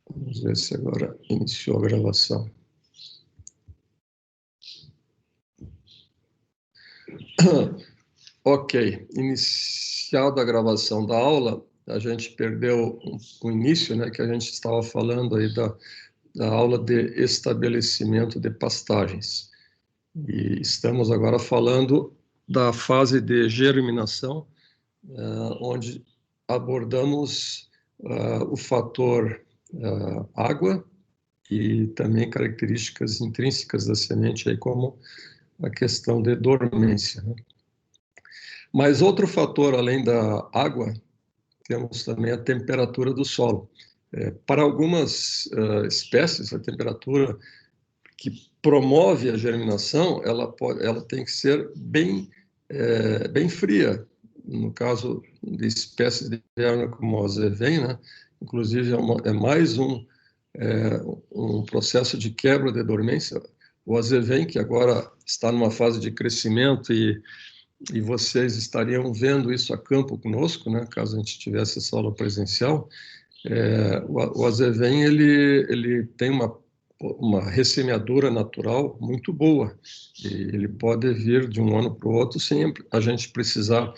Vamos ver se agora iniciou a gravação. Ok, iniciada a gravação da aula, a gente perdeu o início, né, que a gente estava falando aí da aula de estabelecimento de pastagens. E estamos agora falando da fase de germinação, onde abordamos o fator água e também características intrínsecas da semente, aí, como a questão de dormência, né? Mas outro fator, além da água, temos também a temperatura do solo. Para algumas espécies, a temperatura que promove a germinação, ela tem que ser bem fria. No caso de espécies de inverno como o azevém, né? Inclusive é mais um processo de quebra de dormência. O azevém, que agora está numa fase de crescimento e vocês estariam vendo isso a campo conosco, né, caso a gente tivesse essa aula presencial, o azevém ele tem uma ressemeadura natural muito boa, e ele pode vir de um ano para o outro sem a gente precisar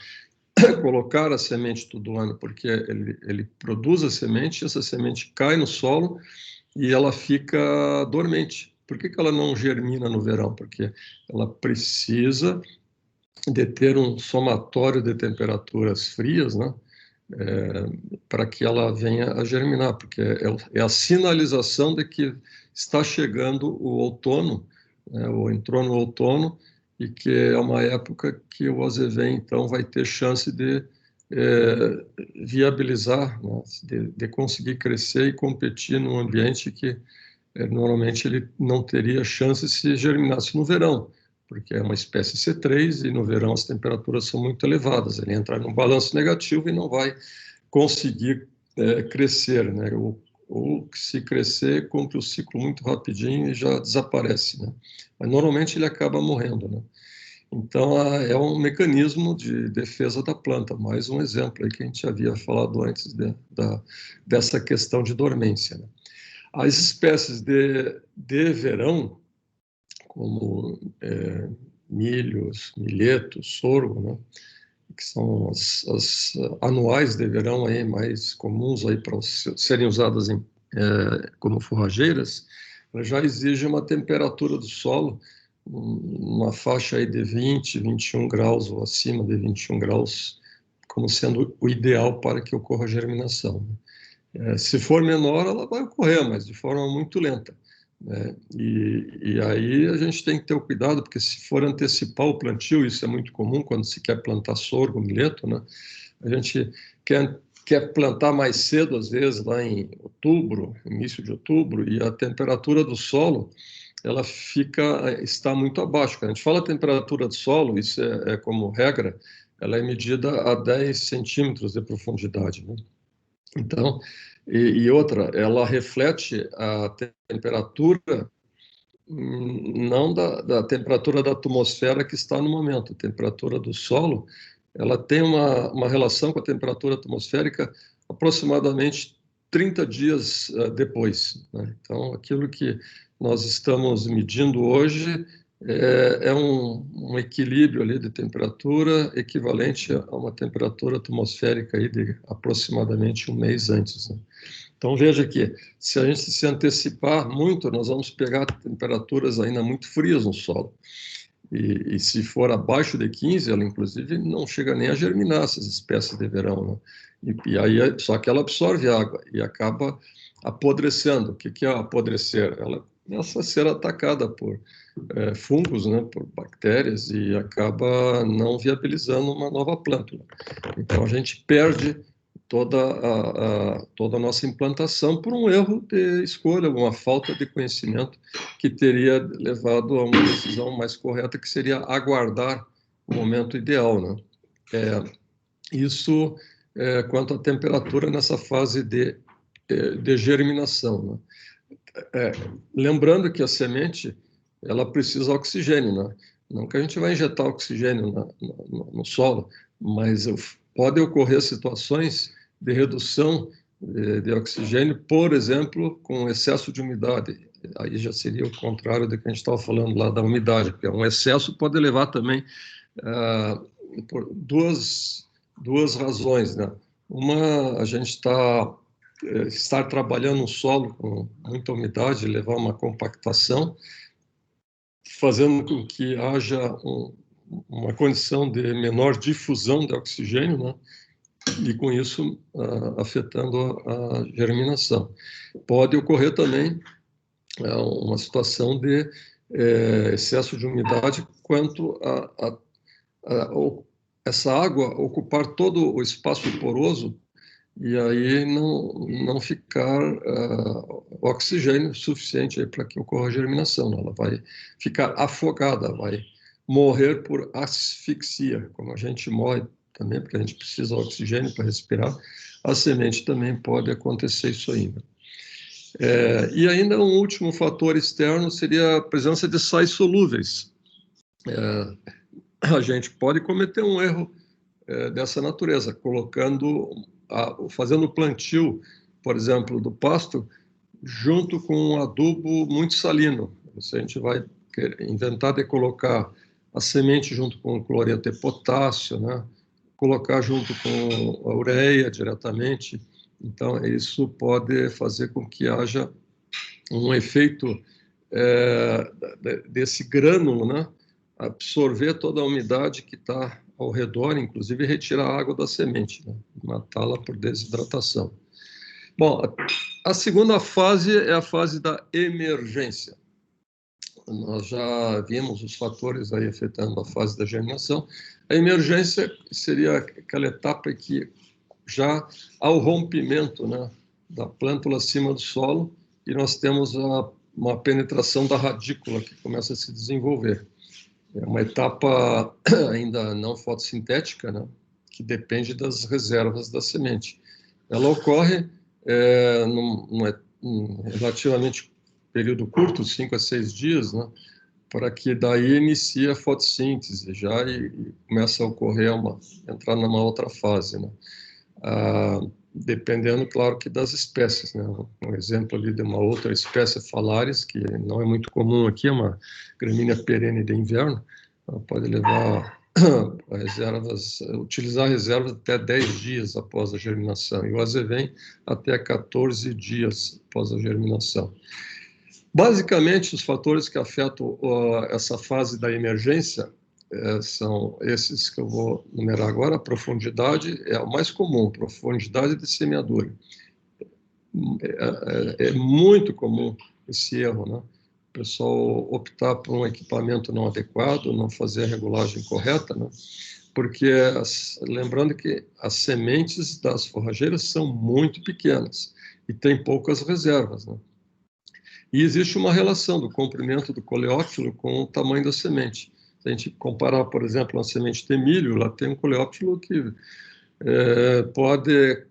colocar a semente todo ano, porque ele produz a semente, essa semente cai no solo e ela fica dormente. Por que ela não germina no verão? Porque ela precisa de ter um somatório de temperaturas frias, né, para que ela venha a germinar, porque é a sinalização de que está chegando o outono, né, ou entrou no outono, e que é uma época que o azevém, então, vai ter chance de viabilizar, né, de conseguir crescer e competir num ambiente que normalmente ele não teria chance se germinasse no verão, porque é uma espécie C3 e no verão as temperaturas são muito elevadas. Ele entra num balanço negativo e não vai conseguir crescer, né? Ou se crescer, cumpre o ciclo muito rapidinho e já desaparece, né? Mas normalmente ele acaba morrendo, né? Então, é um mecanismo de defesa da planta, mais um exemplo aí que a gente havia falado antes dessa questão de dormência, né? As espécies de verão, como milhos, milhetos, sorgo, né, que são as anuais de verão aí, mais comuns aí para serem usadas como forrageiras, já exige uma temperatura do solo, uma faixa aí de 20, 21 graus ou acima de 21 graus, como sendo o ideal para que ocorra a germinação, né? Se for menor, ela vai ocorrer, mas de forma muito lenta, né? E aí a gente tem que ter o cuidado, porque se for antecipar o plantio, isso é muito comum quando se quer plantar sorgo, milheto, né? A gente quer plantar mais cedo, às vezes, lá em outubro, início de outubro, e a temperatura do solo ela está muito abaixo. Quando a gente fala temperatura do solo, isso é como regra, ela é medida a 10 centímetros de profundidade, né? Então, outra, ela reflete a temperatura, não da temperatura da atmosfera que está no momento. A temperatura do solo, ela tem uma relação com a temperatura atmosférica aproximadamente 30 dias depois, né? Então, aquilo que nós estamos medindo hoje é um equilíbrio ali de temperatura equivalente a uma temperatura atmosférica aí de aproximadamente um mês antes, né? Então, veja que se a gente se antecipar muito, nós vamos pegar temperaturas ainda muito frias no solo. E se for abaixo de 15, ela, inclusive, não chega nem a germinar essas espécies de verão, né? E aí, só que ela absorve água e acaba apodrecendo. O que é apodrecer? Ela começa a ser atacada por fungos, né, por bactérias, e acaba não viabilizando uma nova plântula. Então, a gente perde toda a nossa implantação por um erro de escolha, uma falta de conhecimento que teria levado a uma decisão mais correta, que seria aguardar o momento ideal, né? Isso quanto à temperatura nessa fase de germinação, né? Lembrando que a semente ela precisa de oxigênio, né? Não que a gente vai injetar oxigênio no solo, mas pode ocorrer situações de redução de oxigênio, por exemplo, com excesso de umidade. Aí já seria o contrário do que a gente estava falando lá da umidade, porque um excesso pode levar também por duas razões, né? Uma, a gente estar trabalhando no solo com muita umidade, levar uma compactação, fazendo com que haja uma condição de menor difusão de oxigênio, né? E com isso afetando a germinação. Pode ocorrer também uma situação de excesso de umidade quanto essa água ocupar todo o espaço poroso e aí não ficar oxigênio suficiente para que ocorra a germinação. Ela vai ficar afogada, vai morrer por asfixia, como a gente morre também, porque a gente precisa de oxigênio para respirar, a semente também pode acontecer isso ainda. E ainda um último fator externo seria a presença de sais solúveis. A gente pode cometer um erro dessa natureza, fazendo o plantio, por exemplo, do pasto, junto com um adubo muito salino. Se a gente vai inventar de colocar a semente junto com o cloreto de potássio, né? Colocar junto com a ureia diretamente, então isso pode fazer com que haja um efeito desse grânulo, né? Absorver toda a umidade que está ao redor, inclusive retirar a água da semente, né? Matá-la por desidratação. Bom, a segunda fase é a fase da emergência. Nós já vimos os fatores aí afetando a fase da germinação. A emergência seria aquela etapa que já há o rompimento, né, da plântula acima do solo e nós temos uma penetração da radícula que começa a se desenvolver. É uma etapa ainda não fotossintética, né, que depende das reservas da semente. Ela ocorre num relativamente período curto, 5 a 6 dias, né, para que daí inicie a fotossíntese já e começa a ocorrer entrar numa outra fase, né. Dependendo, claro, que das espécies, né? Um exemplo ali de uma outra espécie, Phalaris, que não é muito comum aqui, é uma gramínea perene de inverno, ela pode levar utilizar reservas até 10 dias após a germinação, e o azevém até 14 dias após a germinação. Basicamente, os fatores que afetam essa fase da emergência são esses que eu vou numerar agora. A profundidade é o mais comum, profundidade de semeadura. É muito comum esse erro, né? O pessoal optar por um equipamento não adequado, não fazer a regulagem correta, né? Porque, lembrando que as sementes das forrageiras são muito pequenas e tem poucas reservas, né? E existe uma relação do comprimento do coleóptilo com o tamanho da semente. Se a gente comparar, por exemplo, uma semente de milho, ela tem um coleóptilo que pode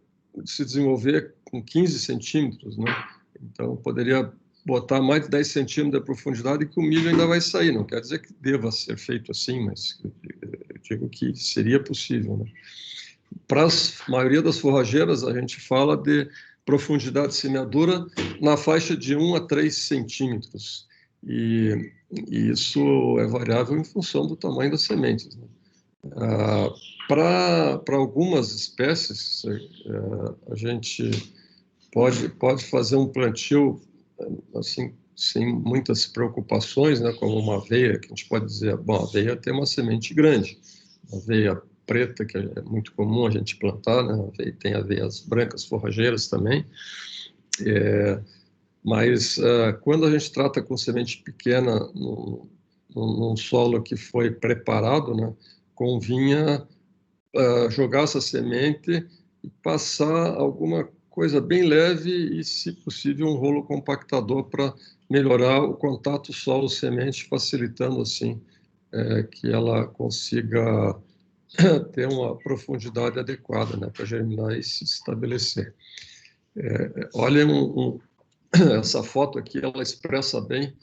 se desenvolver com 15 centímetros, né? Então, poderia botar mais de 10 centímetros de profundidade que o milho ainda vai sair. Não quer dizer que deva ser feito assim, mas eu digo que seria possível, né? Para a maioria das forrageiras, a gente fala de profundidade de semeadura na faixa de 1 a 3 centímetros. E isso é variável em função do tamanho das sementes, né? Para algumas espécies, a gente pode fazer um plantio assim, sem muitas preocupações, né, como uma aveia, que a gente pode dizer, bom, a aveia tem uma semente grande, a aveia preta, que é muito comum a gente plantar, né, tem aveias brancas forrageiras também, mas quando a gente trata com semente pequena num solo que foi preparado, né, convinha jogar essa semente e passar alguma coisa bem leve e, se possível, um rolo compactador para melhorar o contato solo-semente, facilitando, assim, que ela consiga ter uma profundidade adequada, né, para germinar e se estabelecer. Olhem essa foto aqui, ela expressa bem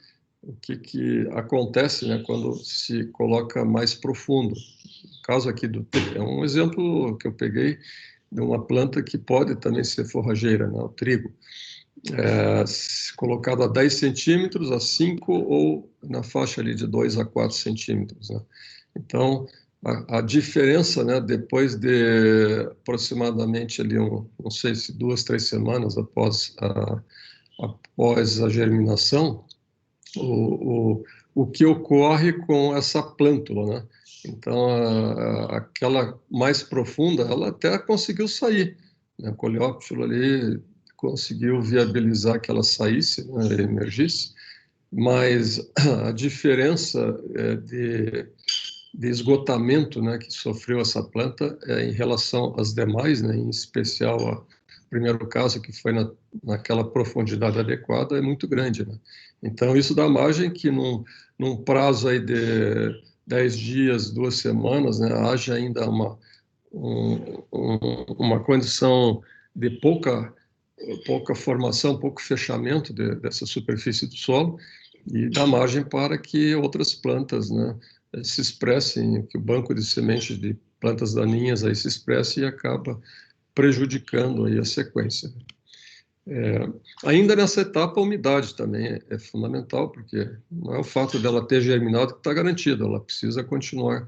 o que acontece, né, quando se coloca mais profundo. O caso aqui é um exemplo que eu peguei de uma planta que pode também ser forrageira, né, o trigo, colocado a 10 centímetros, a 5 ou na faixa ali de 2 a 4 centímetros. Né? Então, a diferença, né, depois de aproximadamente ali, não sei se 2, 3 semanas após a germinação, o que ocorre com essa plântula, né? Então, aquela mais profunda, ela até conseguiu sair, né? O coleóptilo ali conseguiu viabilizar que ela saísse, né, emergisse, mas a diferença de esgotamento, né, que sofreu essa planta em relação às demais, né, em especial ao primeiro caso, que foi naquela profundidade adequada, é muito grande. Né? Então, isso dá margem que num prazo aí de 10 dias, 2 semanas, né, haja ainda uma condição de pouca formação, pouco fechamento dessa superfície do solo, e dá margem para que outras plantas, né, se expressem, que o banco de sementes de plantas daninhas aí se expresse e acaba prejudicando aí a sequência. Ainda nessa etapa, a umidade também é fundamental, porque não é o fato dela ter germinado que está garantido, ela precisa continuar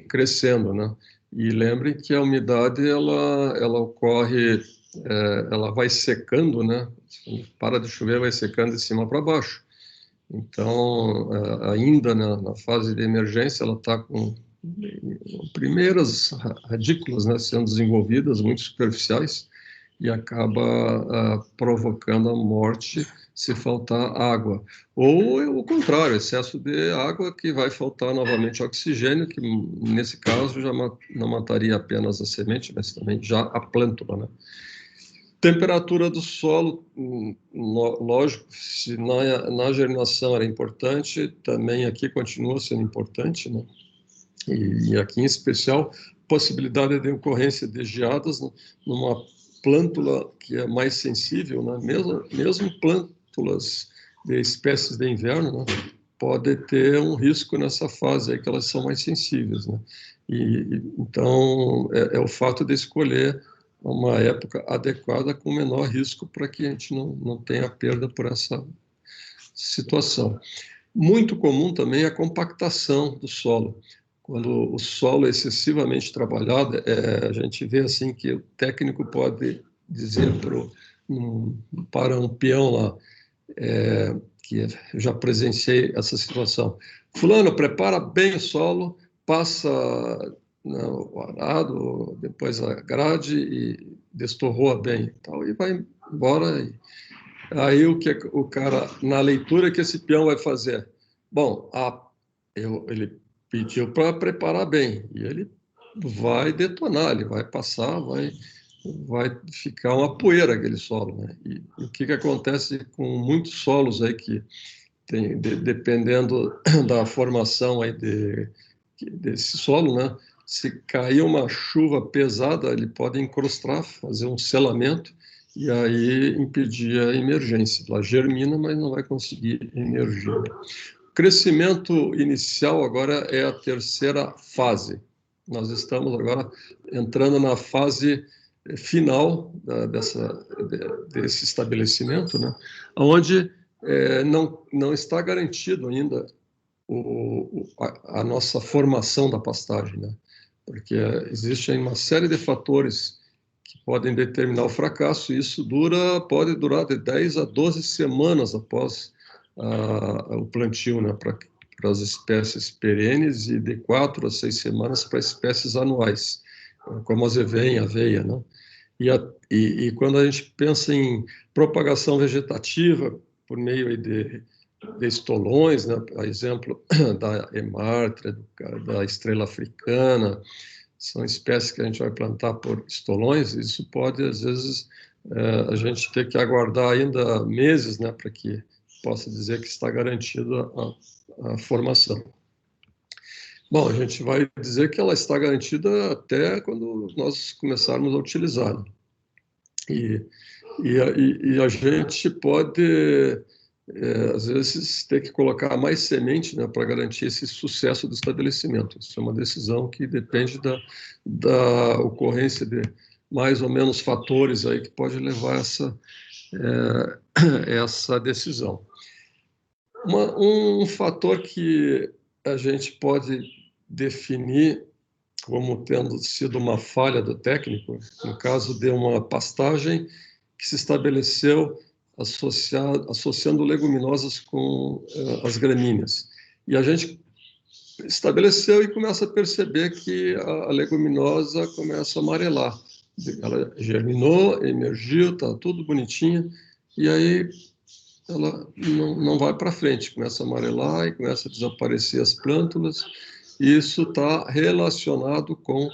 crescendo, né? E lembrem que a umidade, ela ocorre, ela vai secando, né? Para de chover, vai secando de cima para baixo. Então, ainda na fase de emergência, ela está com primeiras radículas, né, sendo desenvolvidas, muito superficiais, e acaba provocando a morte se faltar água. Ou o contrário, excesso de água, que vai faltar novamente oxigênio, que nesse caso já não mataria apenas a semente, mas também já a plântula, né? Temperatura do solo, lógico, se na germinação era importante, também aqui continua sendo importante, né? E aqui em especial, possibilidade de ocorrência de geadas numa plântula que é mais sensível, né? Mesmo plântulas de espécies de inverno, né, pode ter um risco nessa fase aí que elas são mais sensíveis, né? Então é o fato de escolher uma época adequada com menor risco para que a gente não tenha perda por essa situação. Muito comum também a compactação do solo. Quando o solo é excessivamente trabalhado, a gente vê assim que o técnico pode dizer para um peão lá, que eu já presenciei essa situação. Fulano, prepara bem o solo, passa o arado, depois a grade e destorroa bem, tal, e vai embora. Aí o cara, na leitura que esse peão vai fazer? Bom, ele pediu para preparar bem, e ele vai detonar, ele vai passar, vai ficar uma poeira aquele solo, né? E o que acontece com muitos solos aí que tem, dependendo da formação aí desse solo, né? Se cair uma chuva pesada, ele pode encrustar, fazer um selamento e aí impedir a emergência. Ela germina, mas não vai conseguir emergir. O crescimento inicial agora é a terceira fase. Nós estamos agora entrando na fase final desse estabelecimento, né? Onde não está garantido ainda a nossa formação da pastagem, né? Porque existe aí uma série de fatores que podem determinar o fracasso, e isso pode durar de 10 a 12 semanas após o plantio, né? Para as espécies perenes, e de 4 a 6 semanas para espécies anuais, como azevém, aveia, né? E quando a gente pensa em propagação vegetativa por meio de estolões, né? A exemplo da hemártria, da estrela africana, são espécies que a gente vai plantar por estolões. Isso pode, às vezes, a gente ter que aguardar ainda meses, né, para que possa dizer que está garantida a formação. Bom, a gente vai dizer que ela está garantida até quando nós começarmos a utilizá-la. E a gente pode, às vezes, ter que colocar mais semente, né, para garantir esse sucesso do estabelecimento. Isso é uma decisão que depende da ocorrência mais ou menos fatores aí que pode levar essa decisão. Um fator que a gente pode definir como tendo sido uma falha do técnico, no caso de uma pastagem que se estabeleceu associando leguminosas com as gramíneas. E a gente estabeleceu e começa a perceber que a leguminosa começa a amarelar. Ela germinou, emergiu, está tudo bonitinho, e aí ela não vai para frente, começa a amarelar e começa a desaparecer as plântulas. Isso está relacionado com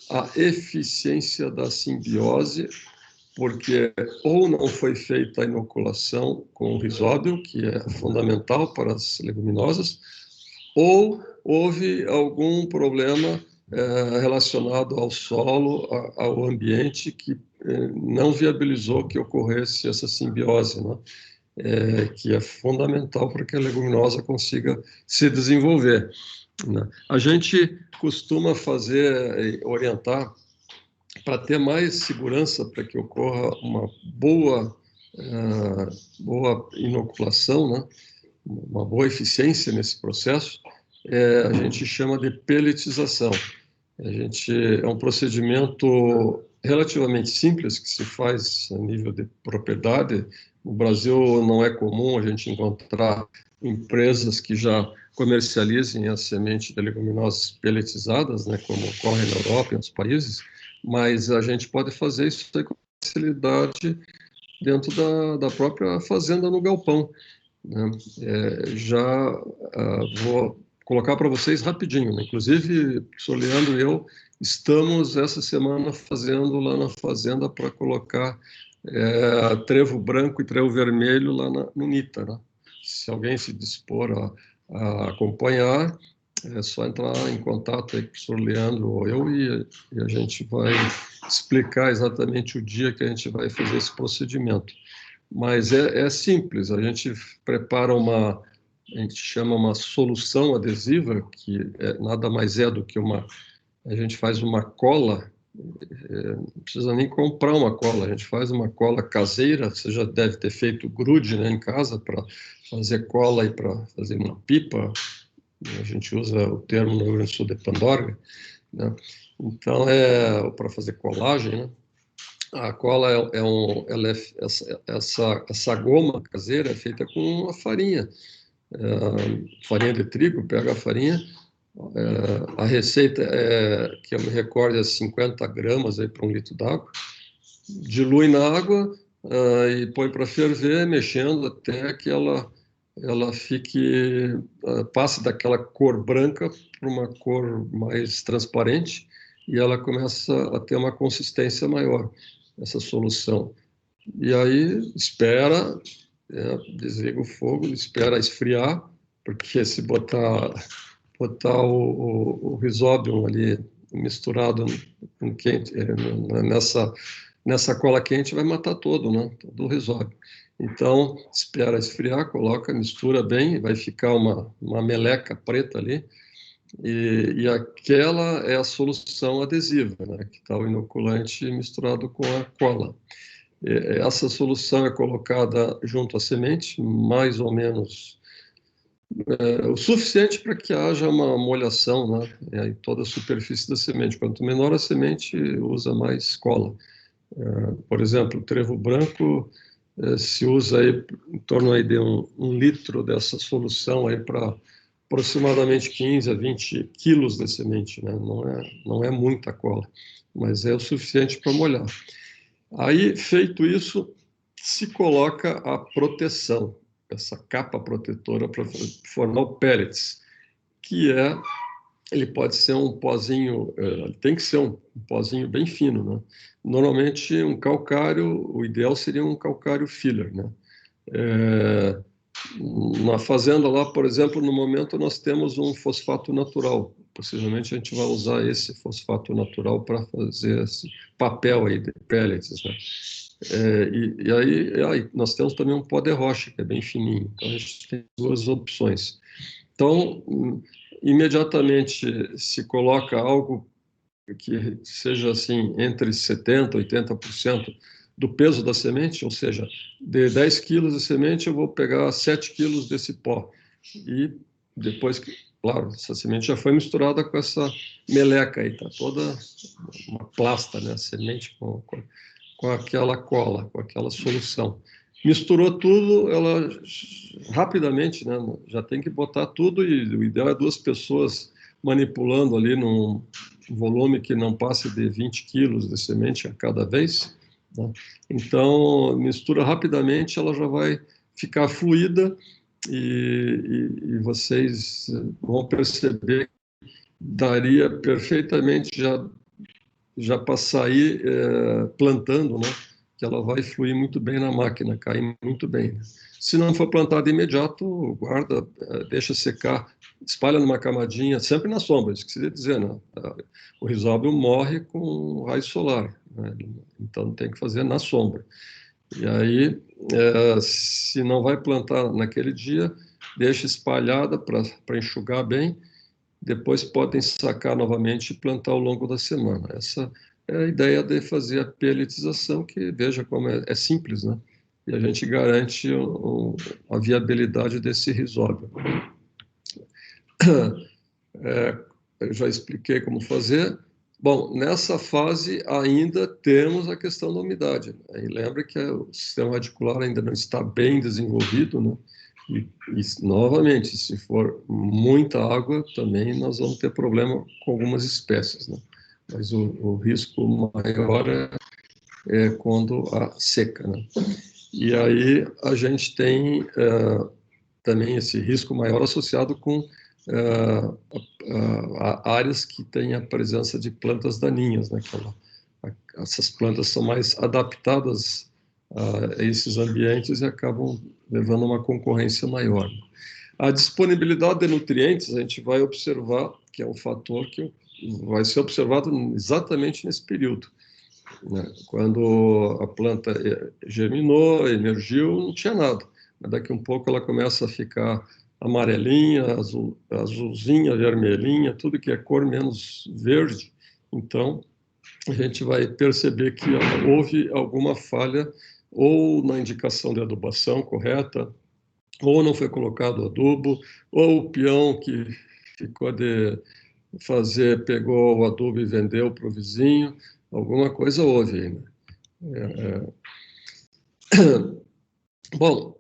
a eficiência da simbiose, porque ou não foi feita a inoculação com o rizóbio, que é fundamental para as leguminosas, ou houve algum problema relacionado ao solo, ao ambiente, que não viabilizou que ocorresse essa simbiose, né? Que é fundamental para que a leguminosa consiga se desenvolver, né? A gente costuma orientar para ter mais segurança, para que ocorra uma boa inoculação, né? Uma boa eficiência nesse processo, a gente chama de pelletização. É um procedimento relativamente simples que se faz a nível de propriedade. No Brasil não é comum a gente encontrar empresas que já comercializem a semente de leguminosas pelletizadas, né, como ocorre na Europa e em outros países, mas a gente pode fazer isso com facilidade dentro da própria fazenda no galpão, né? Vou colocar para vocês rapidinho, né? Inclusive, o professor Leandro e eu estamos essa semana fazendo lá na fazenda para colocar trevo branco e trevo vermelho lá no NITA, né? Se alguém se dispor a acompanhar, é só entrar em contato aí com o professor Leandro ou eu e a gente vai explicar exatamente o dia que a gente vai fazer esse procedimento. Mas é simples, a gente prepara a gente chama uma solução adesiva, que nada mais é do que a gente faz uma cola, não precisa nem comprar uma cola, a gente faz uma cola caseira, você já deve ter feito grude, né, em casa para fazer cola e para fazer uma pipa, a gente usa o termo no Rio Grande do Sul de pandorga, né? Então, para fazer colagem, né? A cola essa goma caseira é feita com uma farinha, farinha de trigo, pega a farinha, a receita que eu me recordo é 50 gramas para 1 litro d'água, dilui na água e põe para ferver, mexendo até que ela fique, passe daquela cor branca para uma cor mais transparente e ela começa a ter uma consistência maior, essa solução. E aí espera, desliga o fogo, espera esfriar, porque se botar o Rhizobium ali misturado com quente, nessa cola quente vai matar todo, né? Todo o Rhizobium. Então, espera esfriar, coloca, mistura bem, vai ficar uma meleca preta ali, e aquela é a solução adesiva, né? Que está o inoculante misturado com a cola. Essa solução é colocada junto à semente, mais ou menos o suficiente para que haja uma molhação, né, em toda a superfície da semente. Quanto menor a semente, usa mais cola. Por exemplo, o trevo branco se usa aí em torno aí de um litro dessa solução aí para aproximadamente 15 a 20 quilos de semente, né? Não é muita cola, mas é o suficiente para molhar. Aí, feito isso, se coloca a proteção, essa capa protetora para formar o pellets, que ele pode ser um pozinho, tem que ser um pozinho bem fino, né? Normalmente, um calcário, o ideal seria um calcário filler, né? Na fazenda lá, por exemplo, no momento nós temos um fosfato natural. Possivelmente a gente vai usar esse fosfato natural para fazer esse papel aí de pellets, né? Aí nós temos também um pó de rocha, que é bem fininho. Então, a gente tem duas opções. Então, imediatamente se coloca algo que seja assim entre 70% e 80% do peso da semente, ou seja, de 10 quilos de semente, eu vou pegar 7 quilos desse pó. E depois que, claro, essa semente já foi misturada com essa meleca aí, tá toda uma plasta, né? A semente com aquela cola, com aquela solução. Misturou tudo, ela rapidamente, né? Já tem que botar tudo e o ideal é 2 pessoas manipulando ali num volume que não passe de 20 quilos de semente a cada vez, né? Então, mistura rapidamente, ela já vai ficar fluida e vocês vão perceber que daria perfeitamente já para sair plantando, né? Que ela vai fluir muito bem na máquina, cair muito bem, né? Se não for plantado imediato, guarda, deixa secar, espalha numa camadinha, sempre na sombra, isso que você ia dizer, né? O risóbio morre com raio solar, né? Então tem que fazer na sombra. E aí, se não vai plantar naquele dia, deixa espalhada para enxugar bem, depois podem sacar novamente e plantar ao longo da semana. Essa é a ideia de fazer a pelletização, que veja como é simples, né? E a gente garante a viabilidade desse risóbio. Eu já expliquei como fazer. Bom, nessa fase ainda temos a questão da umidade, né? E lembra que o sistema radicular ainda não está bem desenvolvido, né? E, novamente, se for muita água, também nós vamos ter problema com algumas espécies, né? Mas o risco maior é quando há seca, né? E aí a gente tem também esse risco maior associado com áreas que têm a presença de plantas daninhas, né? Essas plantas são mais adaptadas a esses ambientes e acabam levando a uma concorrência maior. A disponibilidade de nutrientes, a gente vai observar que é um fator que vai ser observado exatamente nesse período, né? Quando a planta germinou, emergiu, não tinha nada. Mas daqui a um pouco ela começa a ficar amarelinha, azulzinha, vermelhinha, tudo que é cor menos verde. Então, a gente vai perceber que houve alguma falha ou na indicação de adubação correta, ou não foi colocado adubo, ou o peão que ficou de fazer, pegou o adubo e vendeu para o vizinho, alguma coisa houve aí, né? Bom,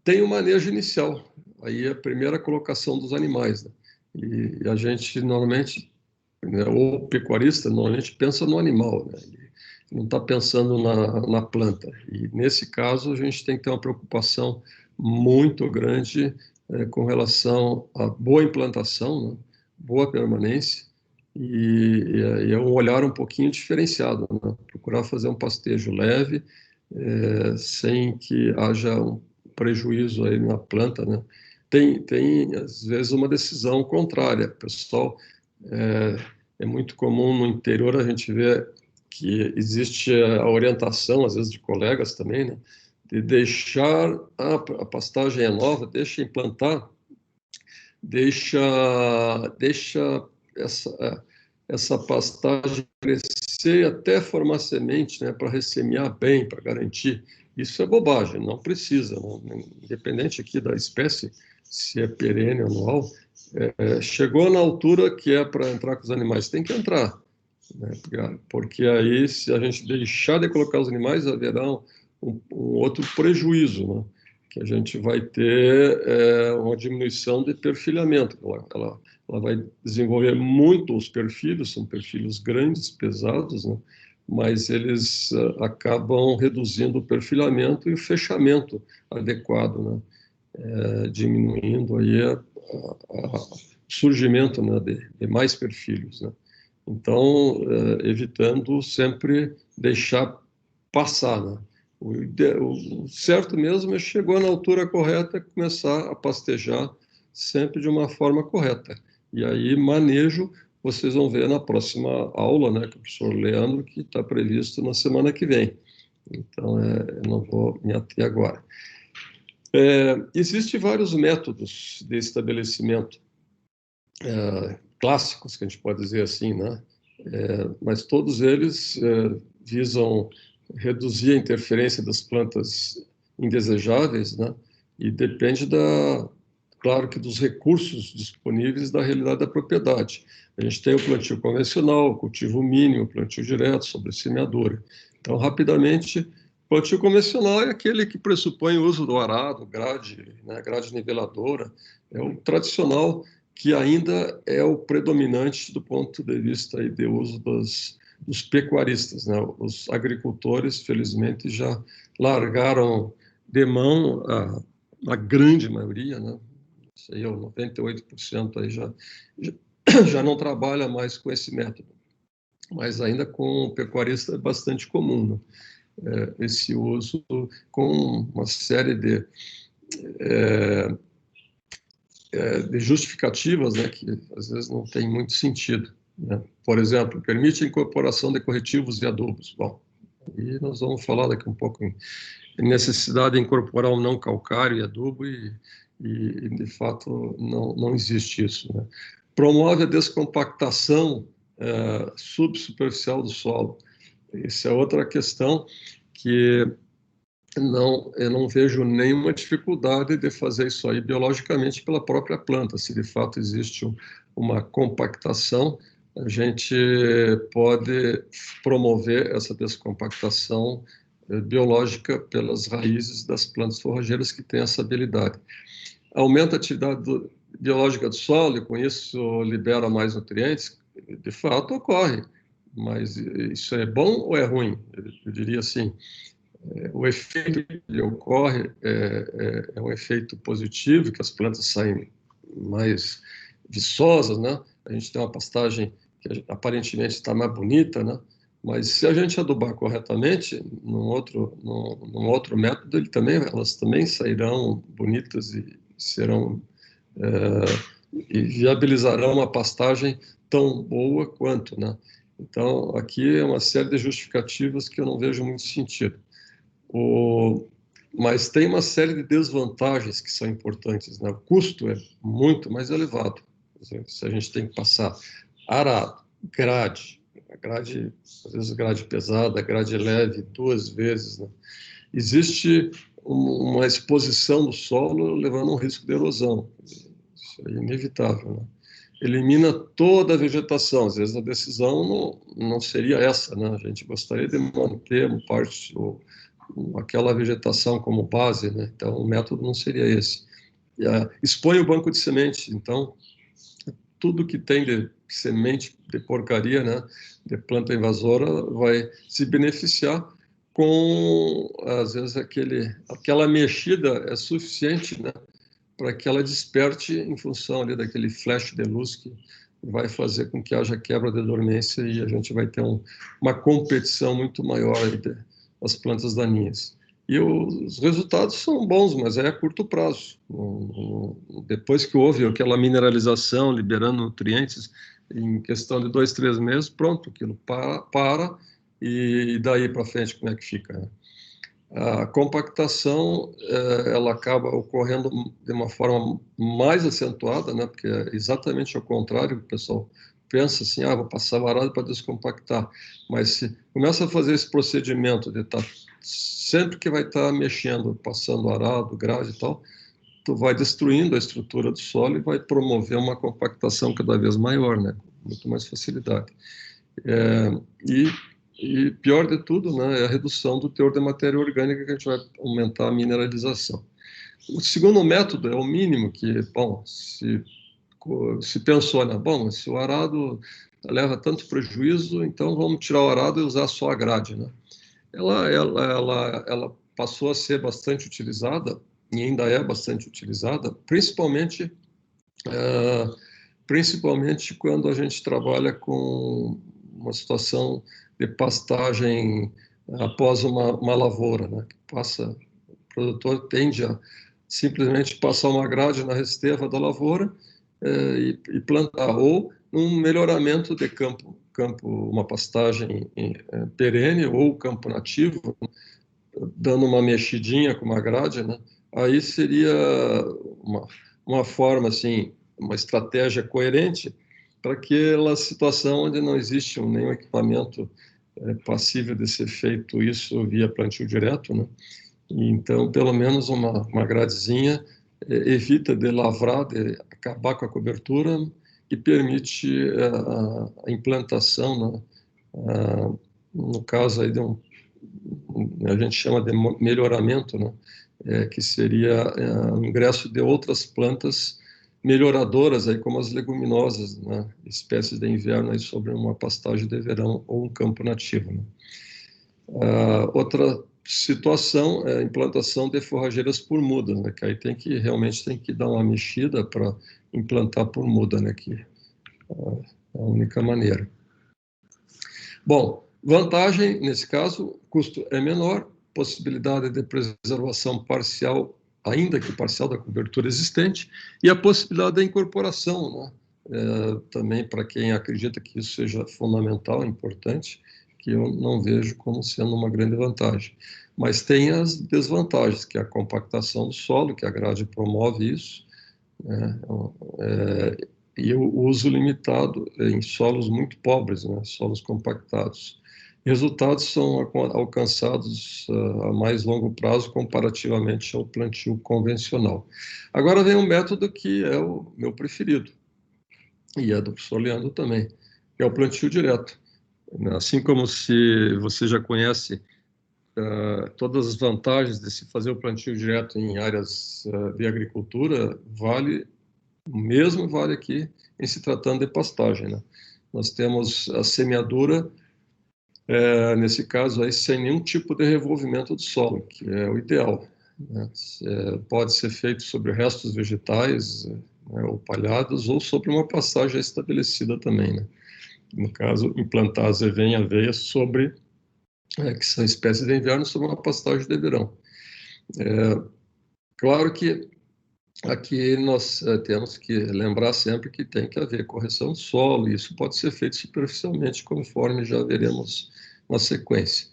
tem o manejo inicial, aí é a primeira colocação dos animais, né? E a gente normalmente, né, ou pecuarista, normalmente pensa no animal, né? Ele não está pensando na planta. E nesse caso a gente tem que ter uma preocupação muito grande com relação à boa implantação, né? Boa permanência e é um olhar um pouquinho diferenciado, né? Procurar fazer um pastejo leve, sem que haja um prejuízo aí na planta, né? Tem às vezes uma decisão contrária. O pessoal é muito comum no interior a gente ver que existe a orientação, às vezes de colegas também, né? De deixar a pastagem é nova, deixa implantar, deixa essa pastagem crescer até formar semente, né, para ressemear bem, para garantir. Isso é bobagem, não precisa, né? Independente aqui da espécie, se é perene ou anual, chegou na altura que é para entrar com os animais, tem que entrar, né? Porque aí, se a gente deixar de colocar os animais, haverá um outro prejuízo, né? Que a gente vai ter uma diminuição de perfilhamento. Ela vai desenvolver muito os perfilhos, são perfilhos grandes, pesados, né? Mas eles acabam reduzindo o perfilhamento e o fechamento adequado, né? Diminuindo aí o surgimento, né, de mais perfilhos, né? Então, evitando sempre deixar passar, né? O certo mesmo é chegou na altura correta começar a pastejar sempre de uma forma correta. E aí, manejo, vocês vão ver na próxima aula, né, com o professor Leandro, que está previsto na semana que vem. Então, eu não vou me ater agora. Existem vários métodos de estabelecimento clássicos, que a gente pode dizer assim, né? Mas todos eles visam reduzir a interferência das plantas indesejáveis, né? E depende claro que dos recursos disponíveis da realidade da propriedade. A gente tem o plantio convencional, o cultivo mínimo, o plantio direto, sobre semeadura. Então, rapidamente, plantio convencional é aquele que pressupõe o uso do arado, grade, né, grade niveladora, é o tradicional, que ainda é o predominante do ponto de vista aí de uso dos pecuaristas, né? Os agricultores, felizmente, já largaram de mão a grande maioria, né? Isso aí, 98% aí já não trabalha mais com esse método, mas ainda com o pecuarista é bastante comum, né? Esse uso com uma série de justificativas, né, que às vezes não tem muito sentido, né? Por exemplo, permite a incorporação de corretivos e adubos. Bom, e nós vamos falar daqui um pouco em necessidade de incorporar um não calcário e adubo, e de fato não existe isso, né? Promove a descompactação subsuperficial do solo. Isso é outra questão que eu não vejo nenhuma dificuldade de fazer isso aí biologicamente pela própria planta. Se de fato existe uma compactação, a gente pode promover essa descompactação biológica pelas raízes das plantas forrageiras que têm essa habilidade. Aumenta a atividade biológica do solo e com isso libera mais nutrientes? De fato ocorre, mas isso é bom ou é ruim? Eu diria assim, o efeito que ocorre é um efeito positivo, que as plantas saem mais viçosas, né? A gente tem uma pastagem que aparentemente está mais bonita, né? Mas se a gente adubar corretamente, num outro método, elas também sairão bonitas e serão e viabilizarão uma pastagem tão boa quanto, né? Então, aqui é uma série de justificativas que eu não vejo muito sentido. Mas tem uma série de desvantagens que são importantes, né? O custo é muito mais elevado. Se a gente tem que passar arado, grade, às vezes grade pesada, grade leve, 2 vezes, né? Existe uma exposição do solo levando um risco de erosão. Isso é inevitável, né? Elimina toda a vegetação. Às vezes a decisão não seria essa, né? A gente gostaria de manter uma parte aquela vegetação como base, né? Então o método não seria esse. Expõe o banco de semente, então tudo que tem de semente de porcaria, né, de planta invasora, vai se beneficiar com, às vezes, aquela mexida é suficiente, né, para que ela desperte em função ali daquele flash de luz que vai fazer com que haja quebra de dormência e a gente vai ter uma competição muito maior das plantas daninhas. E os resultados são bons, mas é a curto prazo. Depois que houve aquela mineralização, liberando nutrientes, em questão de 2, 3 meses, pronto, aquilo para e daí para frente como é que fica, né? A compactação ela acaba ocorrendo de uma forma mais acentuada, né? Porque é exatamente ao contrário, o pessoal pensa assim, vou passar o arado para descompactar, mas se começa a fazer esse procedimento de estar sempre que vai estar mexendo, passando arado, grade e tal, tu vai destruindo a estrutura do solo e vai promover uma compactação cada vez maior, né? Com muito mais facilidade. E pior de tudo, né, é a redução do teor de matéria orgânica, que a gente vai aumentar a mineralização. O segundo método é o mínimo, que, bom, se pensou, né, bom, se o arado leva tanto prejuízo, então vamos tirar o arado e usar só a grade, né? Ela passou a ser bastante utilizada, e ainda é bastante utilizada, principalmente quando a gente trabalha com uma situação de pastagem após uma lavoura, né? O produtor tende a simplesmente passar uma grade na resteva da lavoura e plantar, ou um melhoramento de campo, uma pastagem perene ou campo nativo, dando uma mexidinha com uma grade, né? Aí seria uma forma, assim, uma estratégia coerente para aquela situação onde não existe nenhum equipamento passível de ser feito isso via plantio direto, né? E, então, pelo menos uma gradezinha evita de lavrar, de acabar com a cobertura e permite a implantação, né? No caso aí a gente chama de melhoramento, né? Que seria o ingresso de outras plantas melhoradoras, aí, como as leguminosas, né? Espécies de inverno aí, sobre uma pastagem de verão ou um campo nativo, né? Outra situação é a implantação de forrageiras por muda, né? Que aí realmente tem que dar uma mexida para implantar por muda, né? Que é a única maneira. Bom, vantagem, nesse caso, custo é menor, possibilidade de preservação parcial, ainda que parcial, da cobertura existente, e a possibilidade da incorporação, né? Também para quem acredita que isso seja fundamental, importante, que eu não vejo como sendo uma grande vantagem. Mas tem as desvantagens, que é a compactação do solo, que a grade promove isso, né? E o uso limitado em solos muito pobres, né? Solos compactados. Resultados são alcançados a mais longo prazo comparativamente ao plantio convencional. Agora vem um método que é o meu preferido, e é do professor Leandro também, que é o plantio direto. Assim como se você já conhece todas as vantagens de se fazer o plantio direto em áreas de agricultura, o mesmo vale aqui em se tratando de pastagem, né? Nós temos a semeadura, nesse caso aí, sem nenhum tipo de revolvimento do solo, que é o ideal, né? Pode ser feito sobre restos vegetais, né, ou palhados, ou sobre uma pastagem estabelecida também, né? No caso, implantar azevém e aveia sobre, que são espécies de inverno, sobre uma pastagem de verão. Claro que aqui nós temos que lembrar sempre que tem que haver correção do solo, e isso pode ser feito superficialmente, conforme já veremos na sequência.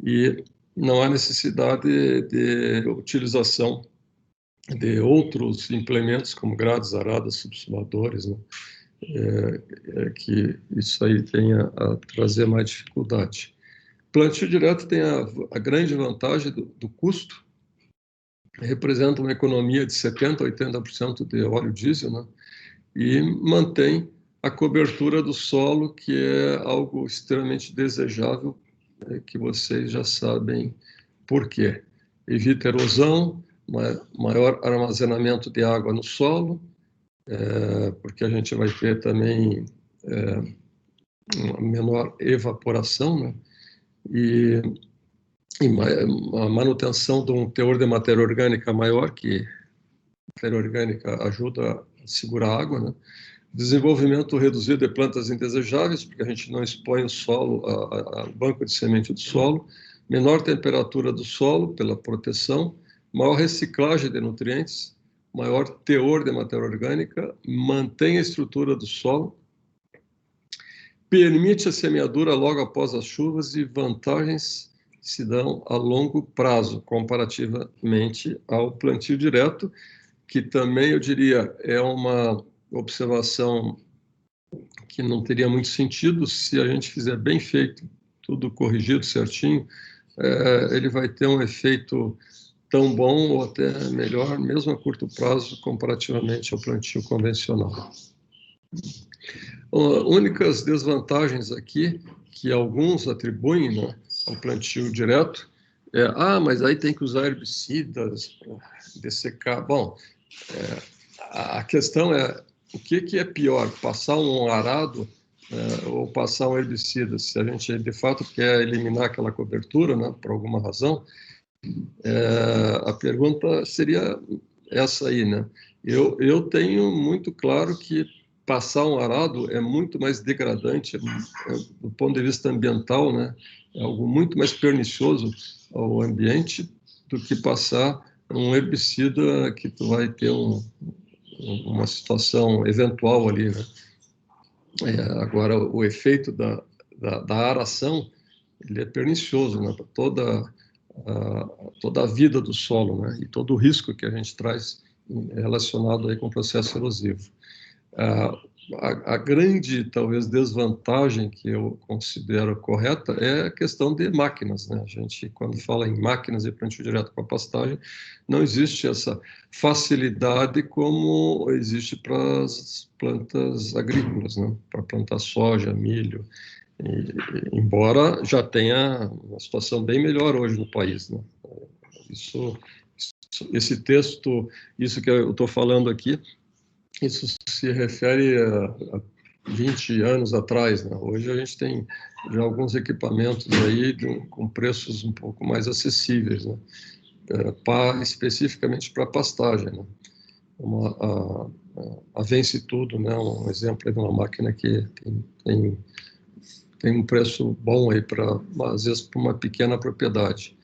E não há necessidade de utilização de outros implementos, como grades, aradas, subsoladores, né? Que isso aí tenha a trazer mais dificuldade. Plantio direto tem a grande vantagem do custo, representa uma economia de 70% a 80% de óleo diesel, né? E mantém a cobertura do solo, que é algo extremamente desejável, que vocês já sabem por quê. Evita erosão, maior armazenamento de água no solo, porque a gente vai ter também uma menor evaporação, né? E a manutenção de um teor de matéria orgânica maior, que a matéria orgânica ajuda a segurar a água, né? Desenvolvimento reduzido de plantas indesejáveis, porque a gente não expõe o solo, ao banco de semente do solo, menor temperatura do solo pela proteção, maior reciclagem de nutrientes, maior teor de matéria orgânica, mantém a estrutura do solo, permite a semeadura logo após as chuvas e vantagens se dão a longo prazo, comparativamente ao plantio direto, que também, eu diria, é uma observação que não teria muito sentido. Se a gente fizer bem feito, tudo corrigido certinho, ele vai ter um efeito tão bom ou até melhor, mesmo a curto prazo, comparativamente ao plantio convencional. Únicas desvantagens aqui, que alguns atribuem, né, ao plantio direto, mas aí tem que usar herbicidas para dessecar. Bom, a questão é, o que é pior, passar um arado ou passar um herbicida? Se a gente, de fato, quer eliminar aquela cobertura, né, por alguma razão, a pergunta seria essa aí, né? Eu tenho muito claro que passar um arado é muito mais degradante, do ponto de vista ambiental, né? É algo muito mais pernicioso ao ambiente do que passar um herbicida, que tu vai ter uma situação eventual ali, né? Agora, o efeito da aração, ele é pernicioso, né, para toda a vida do solo, né, e todo o risco que a gente traz relacionado aí com o processo erosivo. a grande, talvez, desvantagem que eu considero correta é a questão de máquinas, né? A gente, quando fala em máquinas e plantio direto com a pastagem, não existe essa facilidade como existe para as plantas agrícolas, né? Para plantar soja, milho, embora já tenha uma situação bem melhor hoje no país, né? Isso, esse texto, isso que eu estou falando aqui, isso se refere a 20 anos atrás, né? Hoje a gente tem já alguns equipamentos aí com preços um pouco mais acessíveis, né? Especificamente para pastagem, né? A Vence Tudo, né? Um exemplo de uma máquina que tem um preço bom aí para, às vezes, para uma pequena propriedade.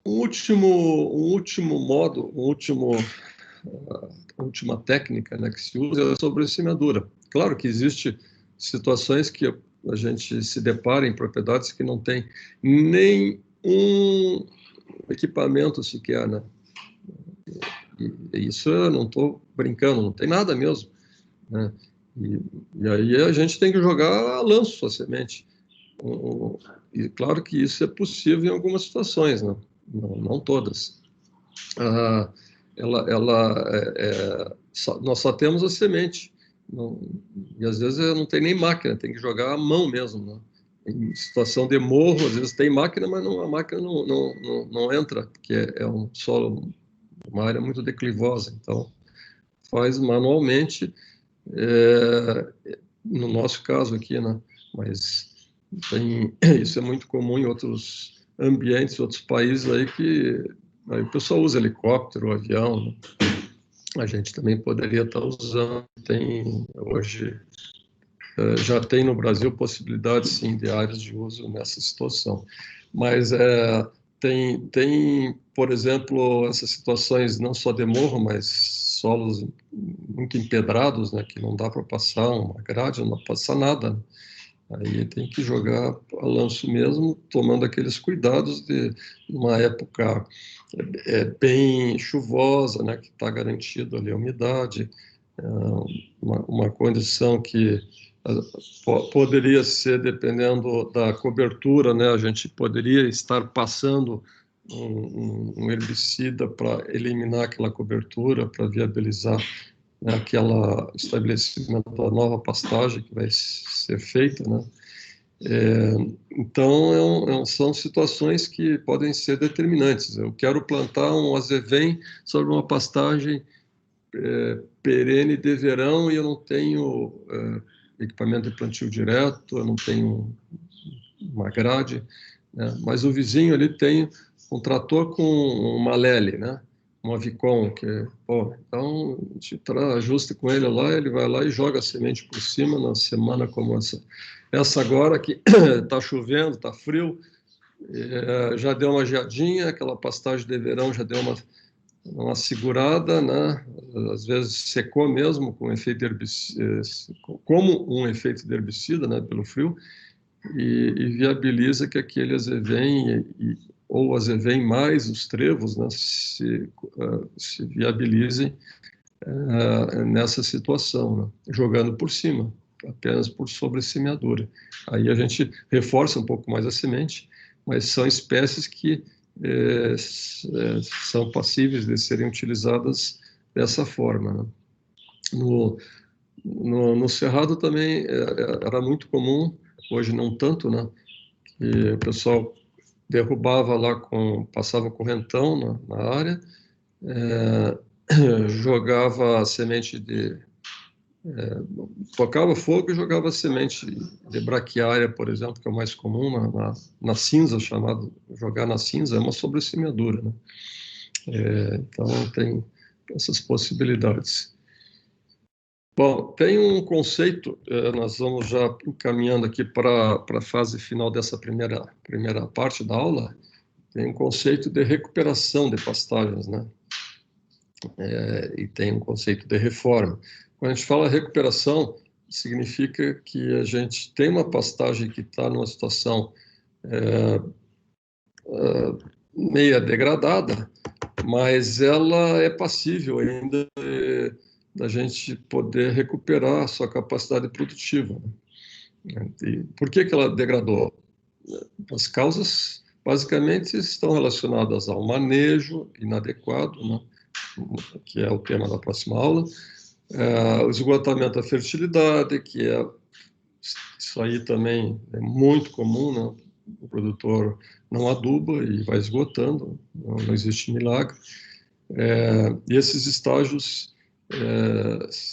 Um último modo, a última técnica, né, que se usa é a sobressemeadura. Claro que existe situações que a gente se depara em propriedades que não tem nem um equipamento sequer, né? E isso eu não estou brincando, não tem nada mesmo, né? E aí a gente tem que jogar a lanço a semente. E claro que isso é possível em algumas situações, né? Não todas. Ah, nós só temos a semente. Não, e às vezes não tem nem máquina, tem que jogar à mão mesmo, né? Em situação de morro, às vezes tem máquina, mas a máquina não entra, porque é um solo, uma área muito declivosa. Então, faz manualmente, no nosso caso aqui, né? Mas isso é muito comum em outros ambientes, outros países aí que aí o pessoal usa helicóptero, avião, né? A gente também poderia estar usando. Tem hoje já tem no Brasil possibilidades sim de áreas de uso nessa situação, mas tem, por exemplo, essas situações não só de morro, mas solos muito empedrados, né, que não dá para passar uma grade, não dá para passar nada, né? Aí tem que jogar a lanço mesmo, tomando aqueles cuidados de uma época bem chuvosa, né, que está garantido ali a umidade, uma condição que poderia ser, dependendo da cobertura, né, a gente poderia estar passando um herbicida para eliminar aquela cobertura, para viabilizar, né, aquele estabelecimento da nova pastagem que vai ser feita, né? Então, são situações que podem ser determinantes. Eu quero plantar um azevém sobre uma pastagem perene de verão e eu não tenho equipamento de plantio direto, eu não tenho uma grade, né? Mas o vizinho ali tem um trator com uma Lely, né? Uma Vicon, então a gente ajusta com ele lá, ele vai lá e joga a semente por cima na semana como essa. Essa agora que está chovendo, está frio, já deu uma geadinha, aquela pastagem de verão já deu uma segurada, né? Às vezes secou mesmo com efeito herbicida, como um efeito de herbicida, né? Pelo frio, e viabiliza que aquele azevém ou azevém mais os trevos, né? Se viabilizem nessa situação, né? Jogando por cima, apenas por sobressemeadura. Aí a gente reforça um pouco mais a semente, mas são espécies que são passíveis de serem utilizadas dessa forma, né? No Cerrado também era muito comum, hoje não tanto, né? Que o pessoal derrubava lá, passava correntão na área, jogava semente tocava fogo e jogava semente de braquiária, por exemplo, que é o mais comum na cinza, chamado jogar na cinza, é uma sobressemeadura, né? Então, tem essas possibilidades. Bom, tem um conceito, nós vamos já encaminhando aqui para a fase final dessa primeira parte da aula, tem um conceito de recuperação de pastagens, né? E tem um conceito de reforma. Quando a gente fala recuperação, significa que a gente tem uma pastagem que está numa situação meia degradada, mas ela é passível ainda da gente poder recuperar a sua capacidade produtiva, né? E por que ela degradou? As causas, basicamente, estão relacionadas ao manejo inadequado, né? Que é o tema da próxima aula, o esgotamento da fertilidade, que é isso aí também é muito comum, né? O produtor não aduba e vai esgotando, não existe milagre. E esses estágios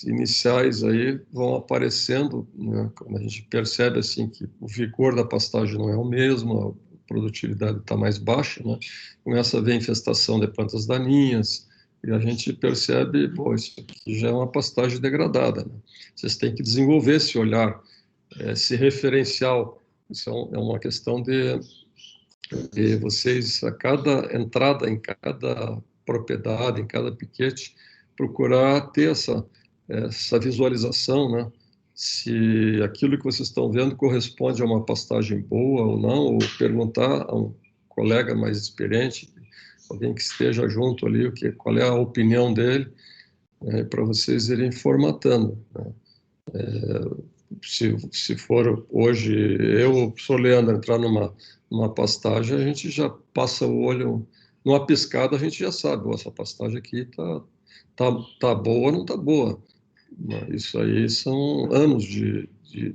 iniciais aí vão aparecendo, né? Quando a gente percebe assim que o vigor da pastagem não é o mesmo, a produtividade está mais baixa, né? Começa a haver infestação de plantas daninhas, e a gente percebe, pô, isso aqui já é uma pastagem degradada, né? Vocês têm que desenvolver esse olhar, esse referencial. Isso é uma questão de vocês, a cada entrada, em cada propriedade, em cada piquete, procurar ter essa visualização, né? Se aquilo que vocês estão vendo corresponde a uma pastagem boa ou não, ou perguntar a um colega mais experiente, alguém que esteja junto ali, qual é a opinião dele, para vocês irem formatando, né? Se for hoje eu, sou Leandro, entrar numa pastagem, a gente já passa o olho, numa piscada a gente já sabe, essa pastagem aqui tá boa ou não tá boa. Isso aí são anos de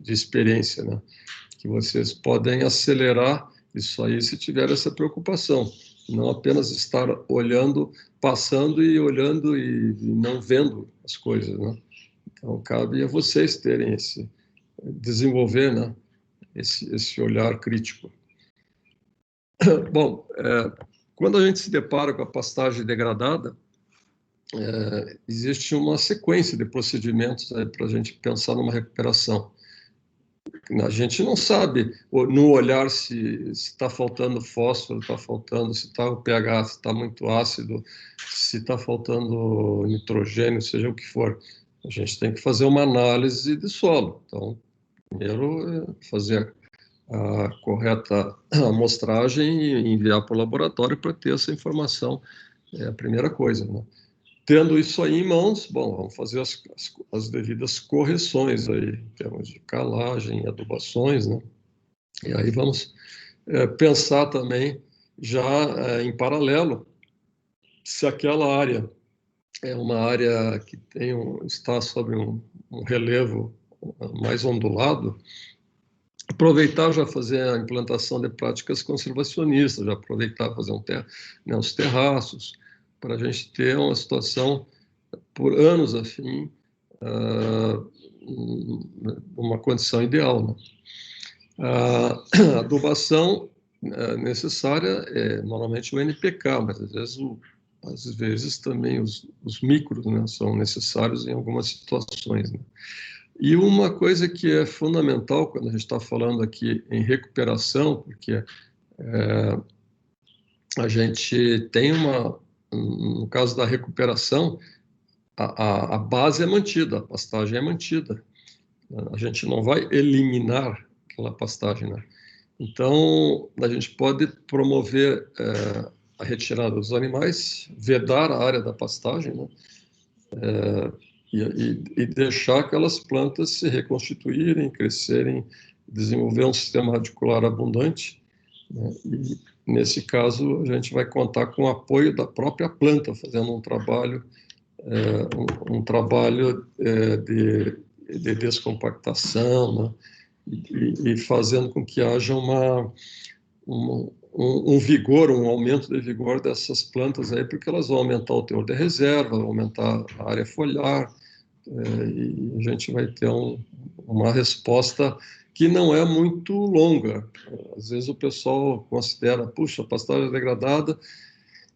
experiência, né? Que vocês podem acelerar isso aí se tiver essa preocupação, não apenas estar olhando, passando e olhando e não vendo as coisas, né? Então, cabe a vocês terem desenvolver, né, esse olhar crítico. Bom, quando a gente se depara com a pastagem degradada, existe uma sequência de procedimentos para a gente pensar numa recuperação. A gente não sabe no olhar se está faltando fósforo, está faltando, se está o pH, se está muito ácido, se está faltando nitrogênio, seja o que for. A gente tem que fazer uma análise de solo. Então, primeiro, fazer a correta amostragem e enviar para o laboratório para ter essa informação. É a primeira coisa, né? Tendo isso aí em mãos, bom, vamos fazer as devidas correções aí, em termos de calagem, adubações, né? E aí vamos pensar também, já em paralelo, se aquela área é uma área que está sobre um relevo mais ondulado, aproveitar já fazer a implantação de práticas conservacionistas, já aproveitar fazer uns terraços, para a gente ter uma situação por anos assim, uma condição ideal, né? A adubação necessária é normalmente o NPK, mas às vezes também os micros, né, são necessários em algumas situações, né? E uma coisa que é fundamental quando a gente está falando aqui em recuperação, porque a gente tem no caso da recuperação, a base é mantida, a pastagem é mantida. A gente não vai eliminar aquela pastagem, né? Então, a gente pode promover a retirada dos animais, vedar a área da pastagem, né? E deixar aquelas plantas se reconstituírem, crescerem, desenvolver um sistema radicular abundante, né? E, nesse caso, a gente vai contar com o apoio da própria planta, fazendo um trabalho de descompactação, né? E fazendo com que haja um vigor, um aumento de vigor dessas plantas aí, porque elas vão aumentar o teor de reserva, vão aumentar a área foliar, e a gente vai ter uma resposta que não é muito longa. Às vezes o pessoal considera, puxa, a pastagem degradada,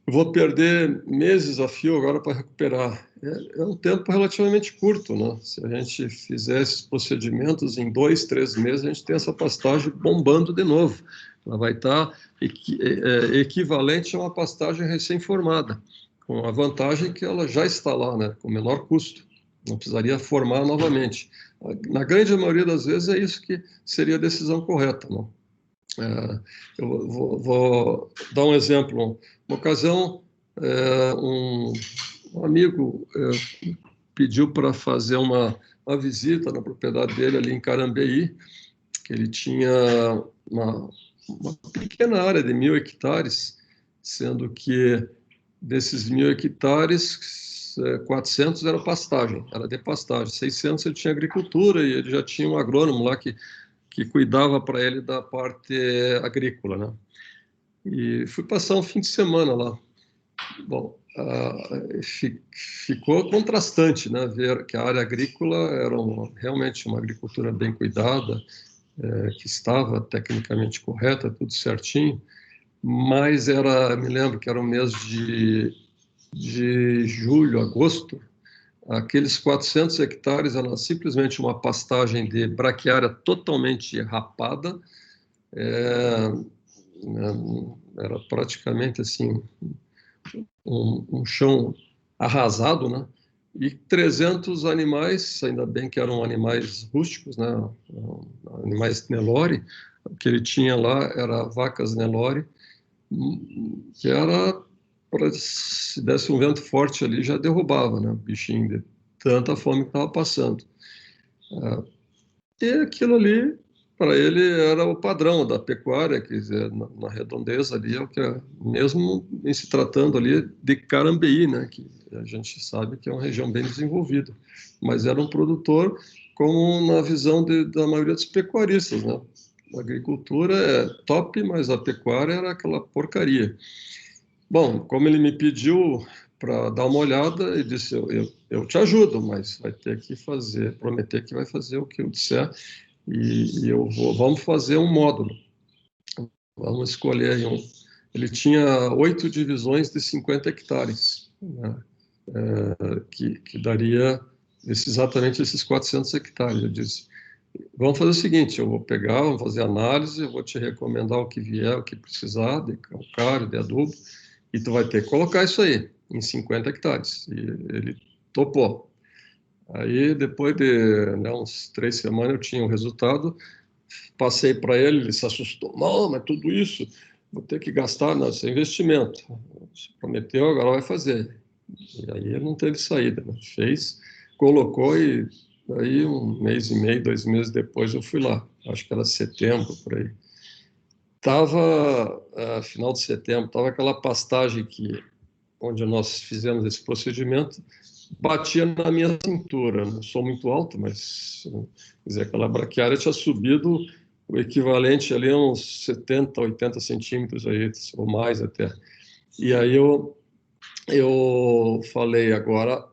eu vou perder meses a fio agora para recuperar. É um tempo relativamente curto, né? Se a gente fizer esses procedimentos, em 2, 3 meses, a gente tem essa pastagem bombando de novo. Ela vai estar equivalente a uma pastagem recém-formada, com a vantagem que ela já está lá, né? Com menor custo. Não precisaria formar novamente. Na grande maioria das vezes é isso que seria a decisão correta, não? Eu vou dar um exemplo. Uma ocasião, um amigo pediu para fazer uma visita na propriedade dele ali em Carambeí, que ele tinha uma pequena área de 1.000 hectares, sendo que desses 1.000 hectares, 400 era pastagem, era de pastagem, 600 ele tinha agricultura e ele já tinha um agrônomo lá que cuidava para ele da parte agrícola, né? E fui passar um fim de semana lá. Bom, ficou contrastante, né? Ver que a área agrícola era realmente uma agricultura bem cuidada, que estava tecnicamente correta, tudo certinho, mas me lembro que era o mês de julho, agosto, aqueles 400 hectares era simplesmente uma pastagem de braquiária totalmente rapada, era praticamente assim um chão arrasado, né? E 300 animais, ainda bem que eram animais rústicos, né? Animais Nelore. O que ele tinha lá era vacas Nelore, que era, se desse um vento forte ali, já derrubava, né? O bichinho, de tanta fome que estava passando. E aquilo ali, para ele, era o padrão da pecuária, quer dizer, na redondeza ali, é o que mesmo em se tratando ali de Carambeí, né, que a gente sabe que é uma região bem desenvolvida, mas era um produtor como na visão da maioria dos pecuaristas, né? A agricultura é top, mas a pecuária era aquela porcaria. Bom, como ele me pediu para dar uma olhada, ele disse, eu te ajudo, mas vai ter que prometer que vai fazer o que eu disser, e vamos fazer um módulo. Vamos escolher ele tinha 8 divisões de 50 hectares, né? Que daria exatamente esses 400 hectares. Eu disse, vamos fazer o seguinte, eu vou pegar, vamos fazer análise, eu vou te recomendar o que vier, o que precisar, de calcário, de adubo, e tu vai ter que colocar isso aí, em 50 hectares. E ele topou. Aí, depois de, né, uns 3 semanas, eu tinha o resultado, passei para ele, ele se assustou. Não, mas tudo isso, vou ter que gastar, não, isso é investimento. Você prometeu, agora vai fazer. E aí ele não teve saída, né? Fez, colocou e aí 1 mês e meio, 2 meses depois eu fui lá. Acho que era setembro, por aí. Final de setembro, estava aquela pastagem onde nós fizemos esse procedimento, batia na minha cintura. Não sou muito alto, mas quer dizer, aquela braquiária tinha subido o equivalente ali a uns 70, 80 centímetros aí, ou mais até. E aí eu falei, agora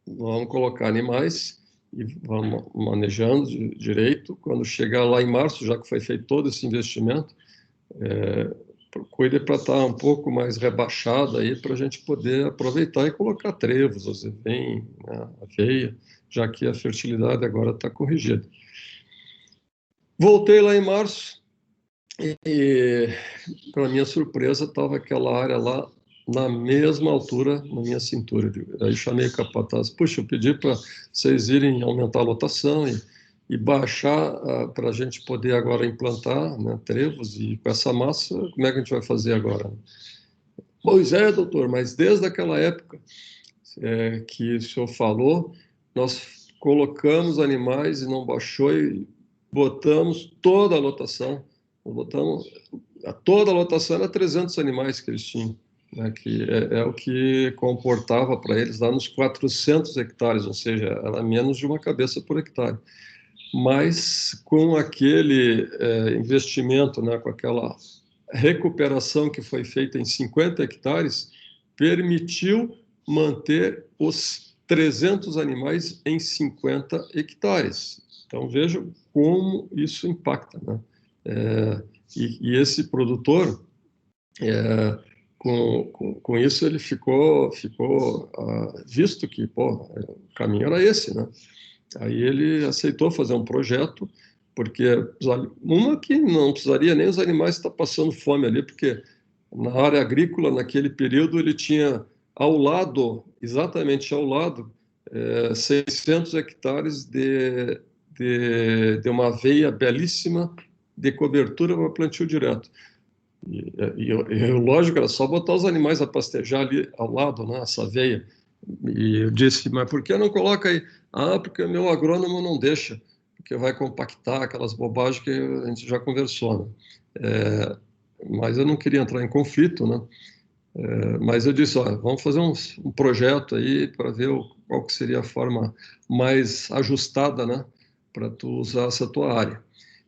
vamos colocar animais e vamos manejando direito. Quando chegar lá em março, já que foi feito todo esse investimento, cuide para estar um pouco mais rebaixado aí, para a gente poder aproveitar e colocar trevos, azevém, né, aveia, já que a fertilidade agora está corrigida. Voltei lá em março e para minha surpresa, estava aquela área lá na mesma altura, na minha cintura. Aí chamei o capataz, puxa, eu pedi para vocês irem aumentar a lotação e baixar para a gente poder agora implantar, né, trevos, e com essa massa, como é que a gente vai fazer agora? Pois é, doutor, mas desde aquela época que o senhor falou, nós colocamos animais e não baixou e botamos toda a lotação, toda a lotação era 300 animais que eles tinham, né, que é o que comportava para eles lá nos 400 hectares, ou seja, era menos de uma cabeça por hectare. Mas com aquele investimento, né, com aquela recuperação que foi feita em 50 hectares, permitiu manter os 300 animais em 50 hectares. Então, vejam como isso impacta, né? E esse produtor, com isso, ele ficou visto que, o caminho era esse, né? Aí ele aceitou fazer um projeto, porque uma que não precisaria nem os animais estar passando fome ali, porque na área agrícola, naquele período, ele tinha ao lado, exatamente ao lado, 600 hectares de uma aveia belíssima de cobertura para plantio direto. E lógico, era só botar os animais a pastejar ali ao lado, né, essa aveia. E eu disse, mas por que não coloca aí? Ah, porque o meu agrônomo não deixa, porque vai compactar aquelas bobagens que a gente já conversou, né? Mas eu não queria entrar em conflito, né? Mas eu disse, olha, vamos fazer um projeto aí para ver qual que seria a forma mais ajustada, né, para tu usar essa tua área.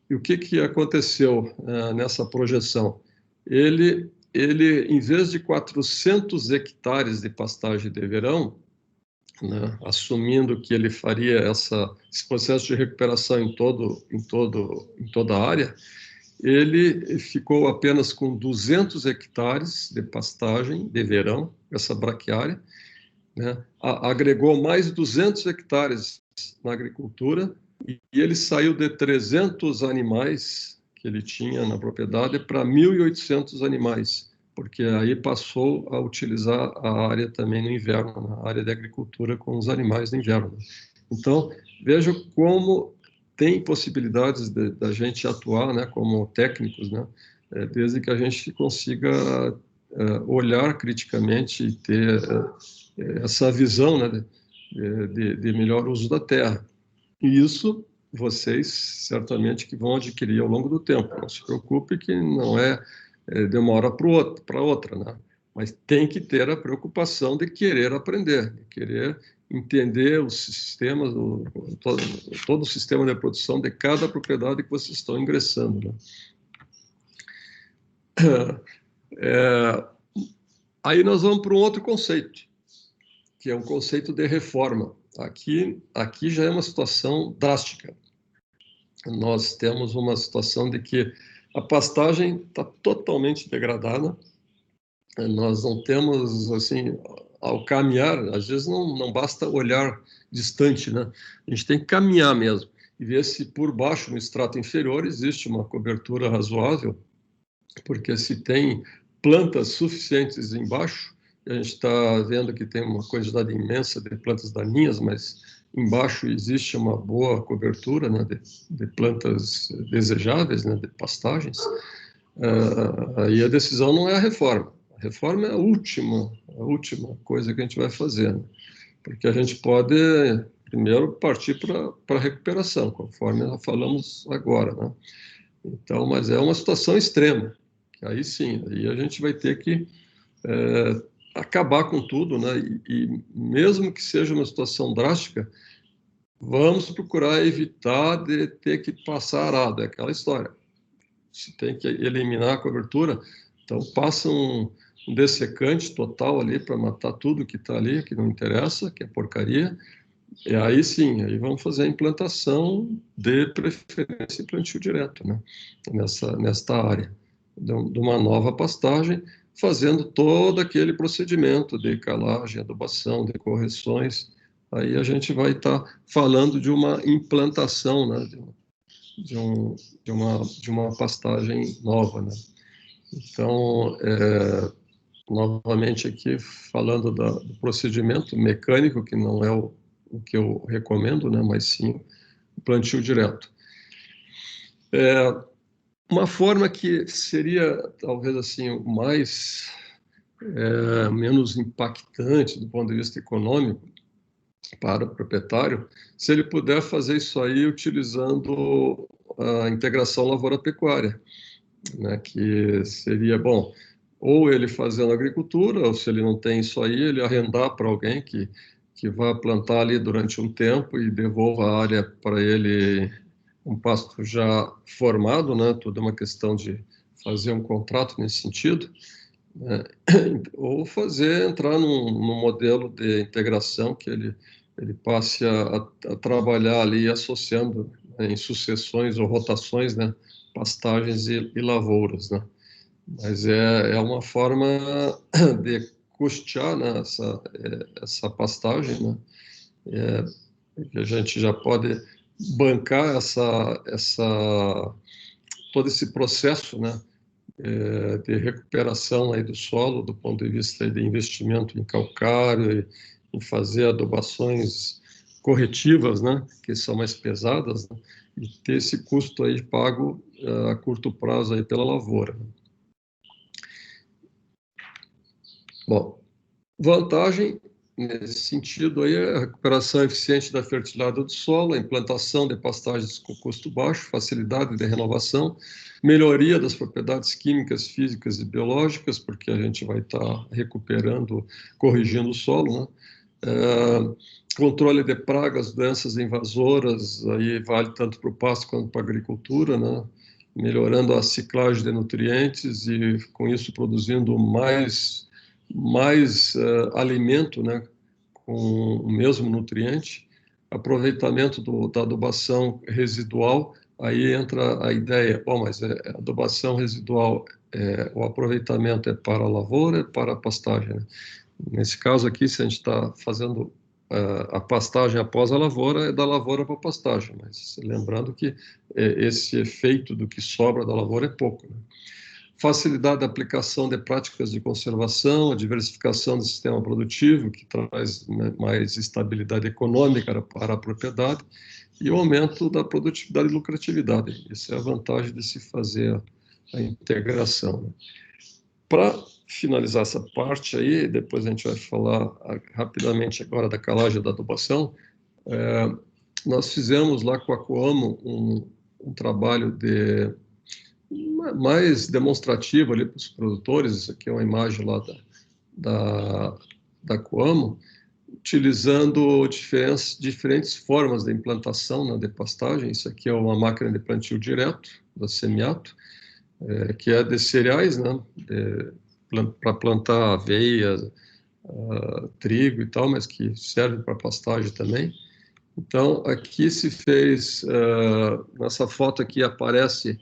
E o que que aconteceu nessa projeção? Ele, em vez de 400 hectares de pastagem de verão, né, assumindo que ele faria esse processo de recuperação em toda a área, ele ficou apenas com 200 hectares de pastagem de verão, essa braquiária, né? Agregou mais 200 hectares na agricultura e ele saiu de 300 animais que ele tinha na propriedade para 1.800 animais, porque aí passou a utilizar a área também no inverno, a área de agricultura com os animais no inverno. Então, veja como tem possibilidades da gente atuar, né, como técnicos, né, desde que a gente consiga olhar criticamente e ter essa visão, né, de melhor uso da terra. E isso vocês certamente que vão adquirir ao longo do tempo. Não se preocupe que não é de uma hora para outra, né? Mas tem que ter a preocupação de querer aprender, de querer entender os sistemas, todo o sistema de produção de cada propriedade que vocês estão ingressando, né? Aí nós vamos para um outro conceito, que é um conceito de reforma. Aqui já é uma situação drástica. Nós temos uma situação de que a pastagem está totalmente degradada. Nós não temos, assim, ao caminhar, às vezes não basta olhar distante, né? A gente tem que caminhar mesmo e ver se por baixo, no estrato inferior, existe uma cobertura razoável, porque se tem plantas suficientes embaixo, e a gente está vendo que tem uma quantidade imensa de plantas daninhas, mas embaixo existe uma boa cobertura, né, de plantas desejáveis, né, de pastagens, aí a decisão não é a reforma. A reforma é a última coisa que a gente vai fazer, né? Porque a gente pode primeiro partir para a recuperação, conforme nós falamos agora, né? Então, mas é uma situação extrema. Aí sim, aí a gente vai ter que acabar com tudo, né? E mesmo que seja uma situação drástica, vamos procurar evitar de ter que passar arado, é aquela história. Se tem que eliminar a cobertura, então passa um dessecante total ali para matar tudo que está ali, que não interessa, que é porcaria, e aí sim, aí vamos fazer a implantação de preferência em plantio direto, né? Nesta área, de uma nova pastagem, fazendo todo aquele procedimento de calagem, adubação, de correções. Aí a gente vai estar falando de uma implantação, né? De uma pastagem nova, né? Então, novamente aqui falando do procedimento mecânico, que não é o que eu recomendo, né, mas sim o plantio direto. Uma forma que seria talvez assim menos impactante do ponto de vista econômico para o proprietário, se ele puder fazer isso aí utilizando a integração lavoura-pecuária, né, que seria bom, ou ele fazendo agricultura, ou se ele não tem isso aí, ele arrendar para alguém que vá plantar ali durante um tempo e devolva a área para ele, um pasto já formado, né? Tudo é uma questão de fazer um contrato nesse sentido, né? Ou entrar num modelo de integração que ele passe a trabalhar ali associando, né, em sucessões ou rotações, né, pastagens e lavouras, né? Mas é uma forma de custear, né, essa pastagem, né? Que a gente já pode bancar todo esse processo, né, de recuperação aí do solo, do ponto de vista de investimento em calcário, em fazer adubações corretivas, né, que são mais pesadas, né, e ter esse custo aí pago a curto prazo aí pela lavoura. Bom, vantagem nesse sentido, aí, a recuperação eficiente da fertilidade do solo, a implantação de pastagens com custo baixo, facilidade de renovação, melhoria das propriedades químicas, físicas e biológicas, porque a gente vai estar recuperando, corrigindo o solo, né? Controle de pragas, doenças invasoras, aí vale tanto para o pasto quanto para a agricultura, né? Melhorando a ciclagem de nutrientes e, com isso, produzindo mais alimento, né, com o mesmo nutriente. Aproveitamento da adubação residual, aí entra a ideia, bom, mas a adubação residual, o aproveitamento é para a lavoura, é para a pastagem, né? Nesse caso aqui, se a gente está fazendo a pastagem após a lavoura, é da lavoura para a pastagem, mas lembrando que esse efeito do que sobra da lavoura é pouco, né? Facilidade da aplicação de práticas de conservação, a diversificação do sistema produtivo, que traz mais estabilidade econômica para a propriedade, e o aumento da produtividade e lucratividade. Essa é a vantagem de se fazer a integração, né? Para finalizar essa parte aí, depois a gente vai falar rapidamente agora da calagem da adubação. Nós fizemos lá com a Coamo um trabalho mais demonstrativo ali para os produtores. Isso aqui é uma imagem lá da Coamo, utilizando diferentes formas de implantação, né, de pastagem. Isso aqui é uma máquina de plantio direto, da Semiato, que é de cereais, né, para plantar aveia, trigo e tal, mas que serve para pastagem também. Então, aqui se fez, nessa foto aqui aparece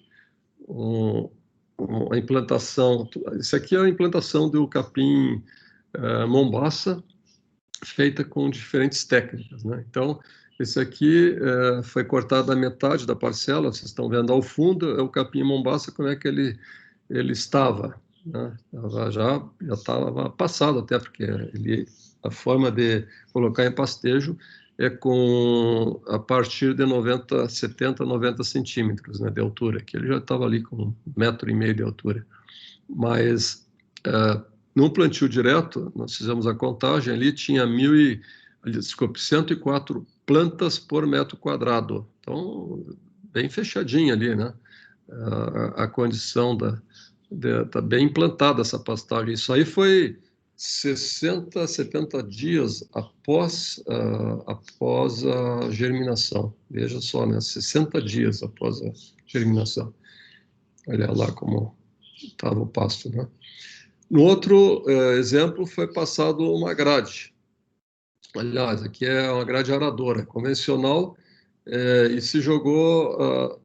a implantação, isso aqui é a implantação do capim mombaça, feita com diferentes técnicas, né? Então, esse aqui foi cortado a metade da parcela, vocês estão vendo ao fundo, é o capim mombaça, como é que ele estava, né? Já estava passado até, porque a forma de colocar em pastejo é a partir de 70, 90 centímetros, né, de altura, que ele já estava ali com 1,5 metro de altura. Mas, no plantio direto, nós fizemos a contagem, ali tinha 104 plantas por metro quadrado. Então, bem fechadinha ali, né? A condição tá bem implantada essa pastagem. Isso aí foi 60, 70 dias após a germinação. Veja só, né? 60 dias após a germinação. Olha lá como estava o pasto, né? No outro exemplo, foi passado uma grade. Aliás, aqui é uma grade aradora, convencional, e se jogou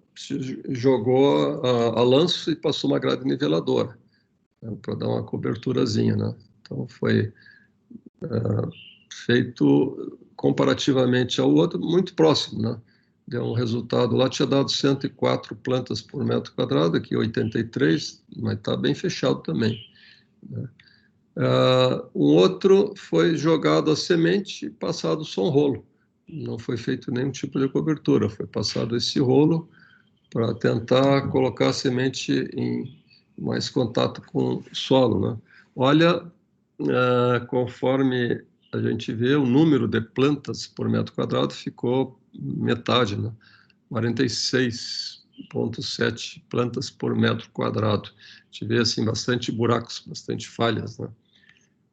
a lanço e passou uma grade niveladora, né, para dar uma coberturazinha, né? Então, foi feito comparativamente ao outro, muito próximo, né? Deu um resultado, lá tinha dado 104 plantas por metro quadrado, aqui 83, mas está bem fechado também, né? Um outro foi jogado a semente e passado só um rolo. Não foi feito nenhum tipo de cobertura, foi passado esse rolo para tentar colocar a semente em mais contato com o solo, né? Olha, conforme a gente vê, o número de plantas por metro quadrado ficou metade, né? 46,7 plantas por metro quadrado. A gente vê assim, bastante buracos, bastante falhas, né,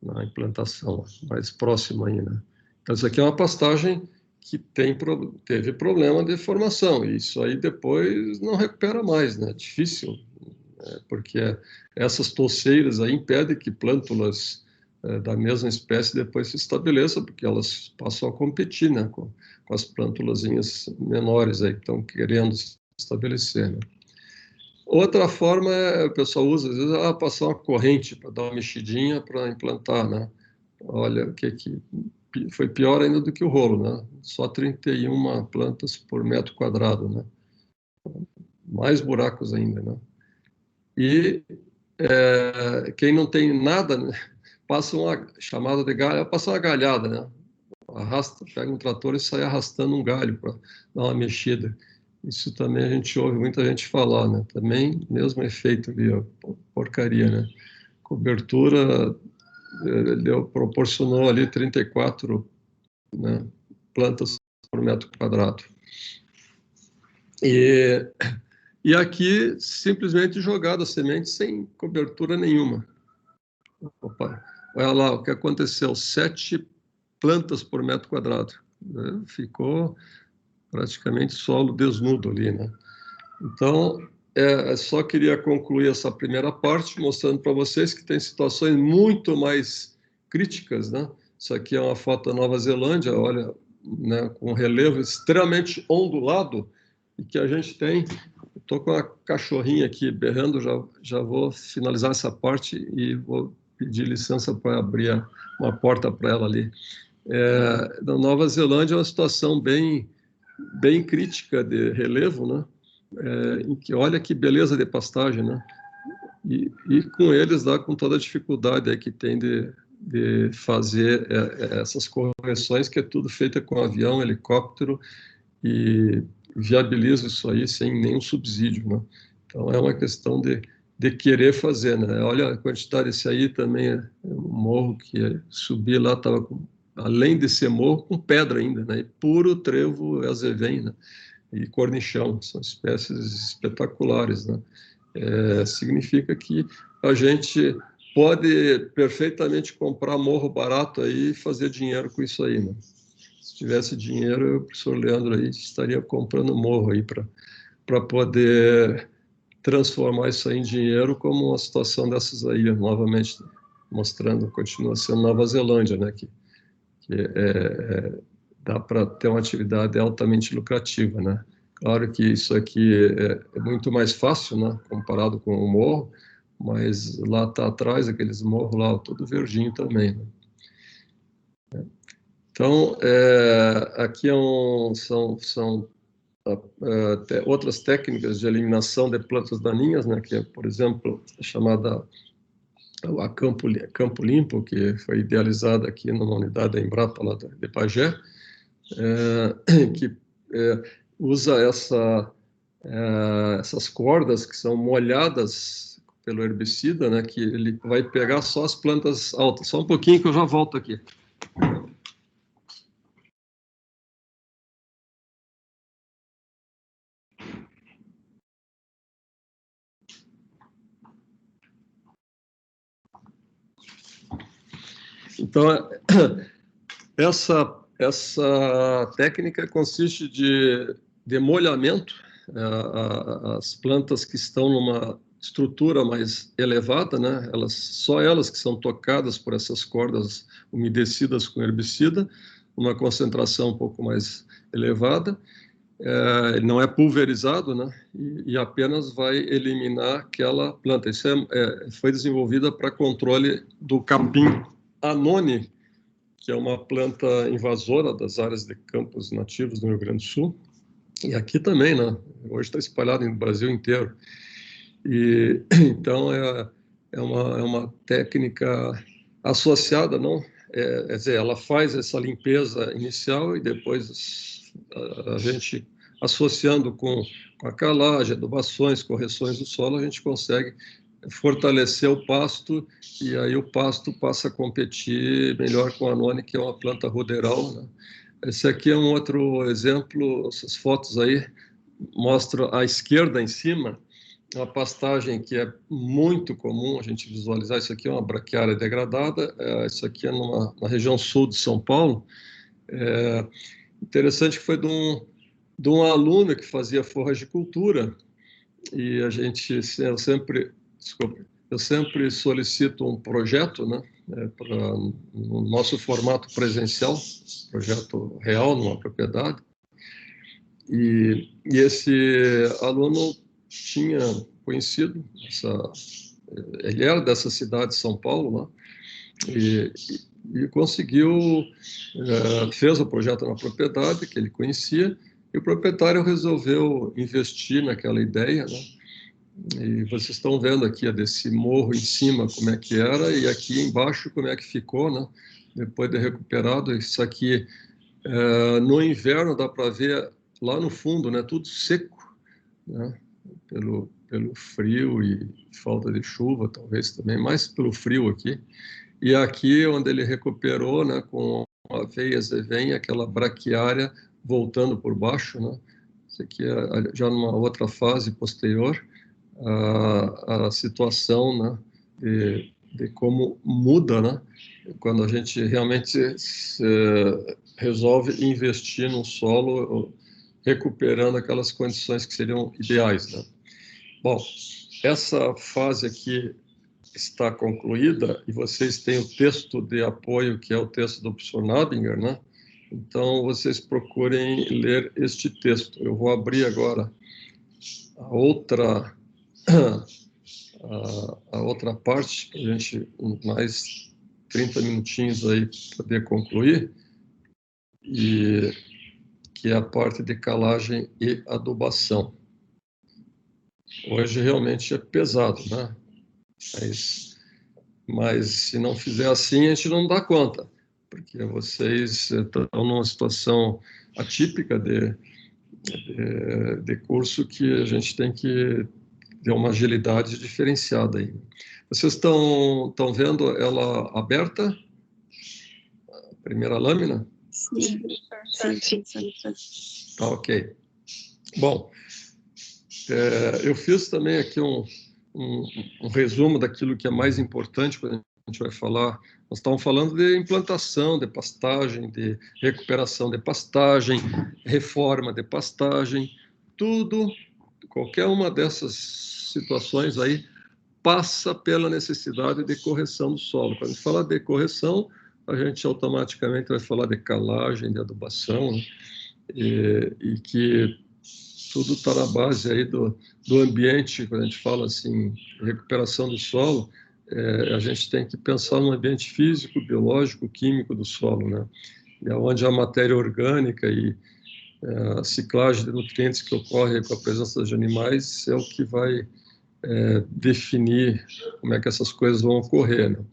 na implantação, mais próximo ainda, né? Então, isso aqui é uma pastagem que teve problema de formação, e isso aí depois não recupera mais, né? É difícil, porque essas touceiras aí impedem que plântulas da mesma espécie depois se estabeleçam, porque elas passam a competir, né, com as plântulazinhas menores aí que estão querendo se estabelecer, né? Outra forma o pessoal usa, às vezes, passar uma corrente para dar uma mexidinha para implantar, né? Olha, o que foi pior ainda do que o rolo, né? Só 31 plantas por metro quadrado, né? Mais buracos ainda, né? E quem não tem nada, né, passa uma chamada de galho, passa uma galhada, né? Arrasta, pega um trator e sai arrastando um galho para dar uma mexida. Isso também a gente ouve muita gente falar, né? Também, mesmo efeito ali, ó, porcaria, né? Cobertura proporcionou ali 34, né, plantas por metro quadrado. E aqui, simplesmente jogado a semente sem cobertura nenhuma. Opa, olha lá o que aconteceu, 7 plantas por metro quadrado. Né? Ficou praticamente solo desnudo ali, né? Então, só queria concluir essa primeira parte, mostrando para vocês que tem situações muito mais críticas, né? Isso aqui é uma foto da Nova Zelândia, olha, né, com relevo extremamente ondulado, e que a gente tem... Estou com a cachorrinha aqui berrando, já vou finalizar essa parte e vou pedir licença para abrir uma porta para ela ali. Na Nova Zelândia é uma situação bem crítica de relevo, né? Em que olha que beleza de pastagem, né? E com eles lá com toda a dificuldade que tem de fazer essas correções, que é tudo feita com avião, helicóptero, e viabiliza isso aí sem nenhum subsídio, né? Então é uma questão de querer fazer, né? Olha a quantidade, esse aí também é um morro que subi lá, estava além de ser morro, com pedra ainda, né? E puro trevo azevém, né? E cornichão, são espécies espetaculares, né? Significa que a gente pode perfeitamente comprar morro barato aí e fazer dinheiro com isso aí, né? Se tivesse dinheiro, o professor Leandro aí estaria comprando morro aí para poder transformar isso aí em dinheiro, como uma situação dessas aí, novamente mostrando, continua sendo Nova Zelândia, né? Que dá para ter uma atividade altamente lucrativa, né? Claro que isso aqui é muito mais fácil, né, comparado com o morro, mas lá está atrás, aqueles morros lá, todo verdinho também, né? Então, aqui são outras técnicas de eliminação de plantas daninhas, né, que é, por exemplo, a chamada a Campo Limpo, que foi idealizada aqui numa unidade da Embrapa, lá de Pagé, que usa essas cordas que são molhadas pelo herbicida, né, que ele vai pegar só as plantas altas. Só um pouquinho que eu já volto aqui. Então, essa técnica consiste de molhamento. As plantas que estão numa estrutura mais elevada, né, só elas que são tocadas por essas cordas umedecidas com herbicida, uma concentração um pouco mais elevada. Ele não é pulverizado, né, e apenas vai eliminar aquela planta. Isso foi desenvolvida para controle do capim anone, que é uma planta invasora das áreas de campos nativos do Rio Grande do Sul, e aqui também, né? Hoje está espalhado no Brasil inteiro. E então é uma técnica associada, não? Quer dizer, ela faz essa limpeza inicial e depois a gente, associando com a calagem, adubações, correções do solo, a gente consegue fortalecer o pasto, e aí o pasto passa a competir melhor com a anone, que é uma planta ruderal, né? Esse aqui é um outro exemplo, essas fotos aí mostram à esquerda em cima, uma pastagem que é muito comum a gente visualizar. Isso aqui é uma braquiária degradada, isso aqui é na região sul de São Paulo. Interessante que foi de um aluno que fazia forragicultura, e eu sempre solicito um projeto, né, no nosso formato presencial, projeto real numa propriedade, e esse aluno tinha conhecido ele era dessa cidade de São Paulo, né, e conseguiu, fez o projeto na propriedade que ele conhecia, e o proprietário resolveu investir naquela ideia, né? E vocês estão vendo aqui desse morro em cima como é que era, e aqui embaixo como é que ficou, né? Depois de recuperado. Isso aqui, no inverno dá para ver lá no fundo, né? Tudo seco, né? Pelo frio e falta de chuva, talvez também, mais pelo frio aqui. E aqui, onde ele recuperou, né, com a veia vem aquela braquiária voltando por baixo, né? Isso aqui é já numa outra fase posterior, a situação, né, de como muda, né, quando a gente realmente resolve investir no solo, recuperando aquelas condições que seriam ideais, né? Bom, essa fase aqui está concluída e vocês têm o texto de apoio, que é o texto do professor Nabinger, né? Então, vocês procurem ler este texto. Eu vou abrir agora a outra, a outra parte, para a gente, mais 30 minutinhos aí, poder concluir, e que é a parte de calagem e adubação. Hoje realmente é pesado, né? Mas se não fizer assim, a gente não dá conta, porque vocês estão numa situação atípica de curso que a gente tem que ter uma agilidade diferenciada aí. Vocês estão vendo ela aberta? A primeira lâmina? Sim, sim. Tá, ok. Bom, eu fiz também aqui um resumo daquilo que é mais importante quando a gente vai falar. Nós estamos falando de implantação de pastagem, de recuperação de pastagem, reforma de pastagem, tudo, qualquer uma dessas situações aí passa pela necessidade de correção do solo. Quando a gente fala de correção, a gente automaticamente vai falar de calagem, de adubação, né? E que tudo está na base aí do ambiente. Quando a gente fala assim, recuperação do solo, a gente tem que pensar no ambiente físico, biológico, químico do solo, né? E onde a matéria orgânica e a ciclagem de nutrientes que ocorre com a presença de animais é o que vai definir como é que essas coisas vão ocorrer, né?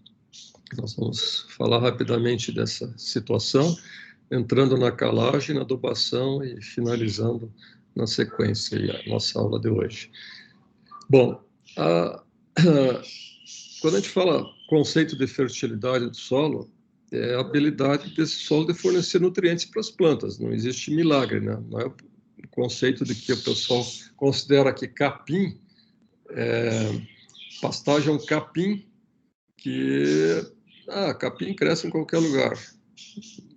Nós vamos falar rapidamente dessa situação, entrando na calagem, na adubação e finalizando na sequência a nossa aula de hoje. Bom, quando a gente fala conceito de fertilidade do solo, é a habilidade desse solo de fornecer nutrientes para as plantas. Não existe milagre, né? Não é o conceito de que o pessoal considera que capim, pastagem é um capim que capim cresce em qualquer lugar.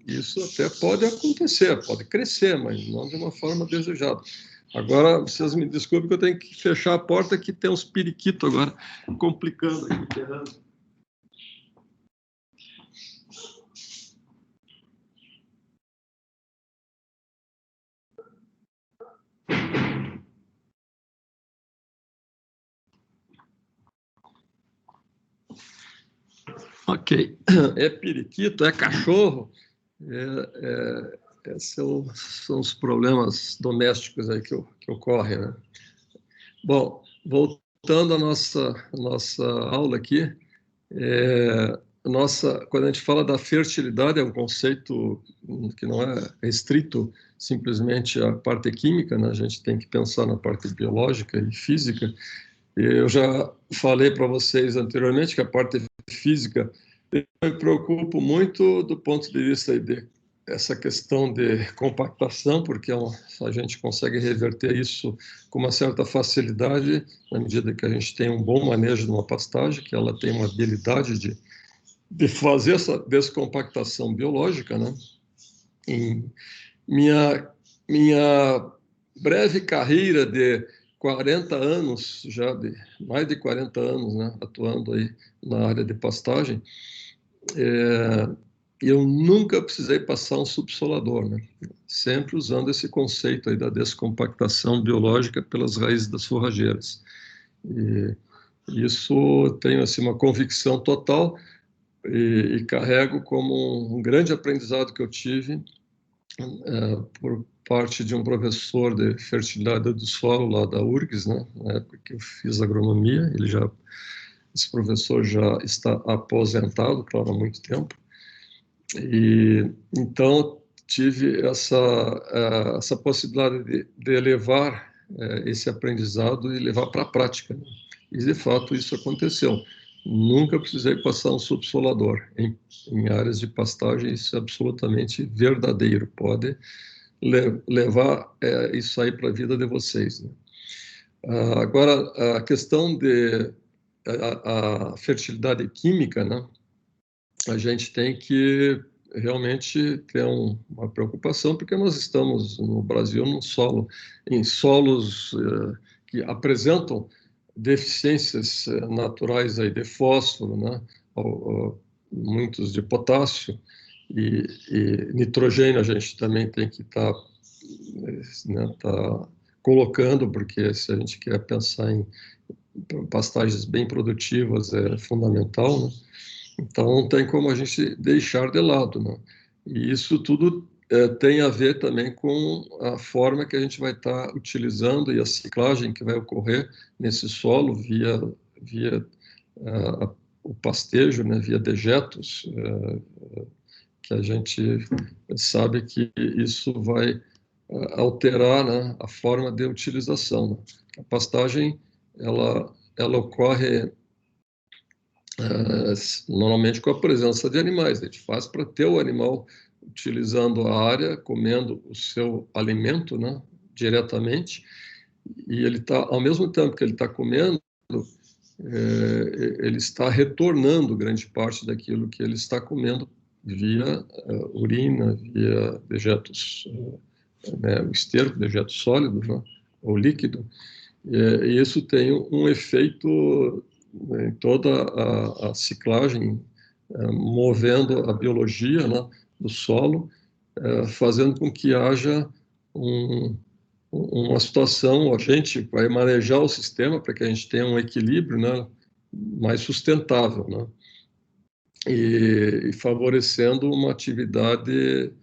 Isso até pode acontecer, pode crescer, mas não de uma forma desejada. Agora, vocês me desculpem que eu tenho que fechar a porta, que tem uns periquitos agora complicando aqui, errando. Ok. É periquito, é cachorro, esses são os problemas domésticos aí que ocorrem, né? Bom, voltando à nossa aula aqui, quando a gente fala da fertilidade, é um conceito que não é restrito simplesmente à parte química, né? A gente tem que pensar na parte biológica e física. Eu já falei para vocês anteriormente que a parte física eu me preocupo muito do ponto de vista de essa questão de compactação, porque a gente consegue reverter isso com uma certa facilidade, na medida que a gente tem um bom manejo de uma pastagem, que ela tem uma habilidade de fazer essa descompactação biológica, né? Em minha breve carreira de 40 anos, mais de 40 anos, né, atuando aí na área de pastagem, eu nunca precisei passar um subsolador, né? Sempre usando esse conceito aí da descompactação biológica pelas raízes das forrageiras. E isso tenho assim, uma convicção total e carrego como um grande aprendizado que eu tive por parte de um professor de fertilidade do solo lá da URGS, né? Na época que eu fiz agronomia. Esse professor já está aposentado, claro, há muito tempo. E então tive essa possibilidade de levar esse aprendizado e levar para a prática, né? E de fato isso aconteceu. nunca precisei passar um subsolador. Em áreas de pastagem, isso é absolutamente verdadeiro. Pode levar isso aí para a vida de vocês, né? Agora, a questão de a fertilidade química, né? A gente tem que realmente ter uma preocupação, porque nós estamos no Brasil em solos que apresentam deficiências naturais aí de fósforo, né? Muitos de potássio e nitrogênio a gente também tem que estar colocando, porque se a gente quer pensar em pastagens bem produtivas é fundamental, né? Então não tem como a gente deixar de lado, né? E isso tudo tem a ver também com a forma que a gente vai estar utilizando e a ciclagem que vai ocorrer nesse solo via o pastejo, né? Via dejetos, que a gente sabe que isso vai alterar, né, a forma de utilização, né? A pastagem ela ocorre normalmente com a presença de animais. A gente faz para ter o animal utilizando a área, comendo o seu alimento, né, diretamente, e ele está, ao mesmo tempo que ele está comendo, ele está retornando grande parte daquilo que ele está comendo via urina, via dejetos, né, o esterco, dejeto sólido, né, ou líquido, e isso tem um efeito em toda a ciclagem, movendo a biologia, né, do solo, fazendo com que haja uma situação, a gente vai manejar o sistema para que a gente tenha um equilíbrio, né, mais sustentável, né, e favorecendo uma atividade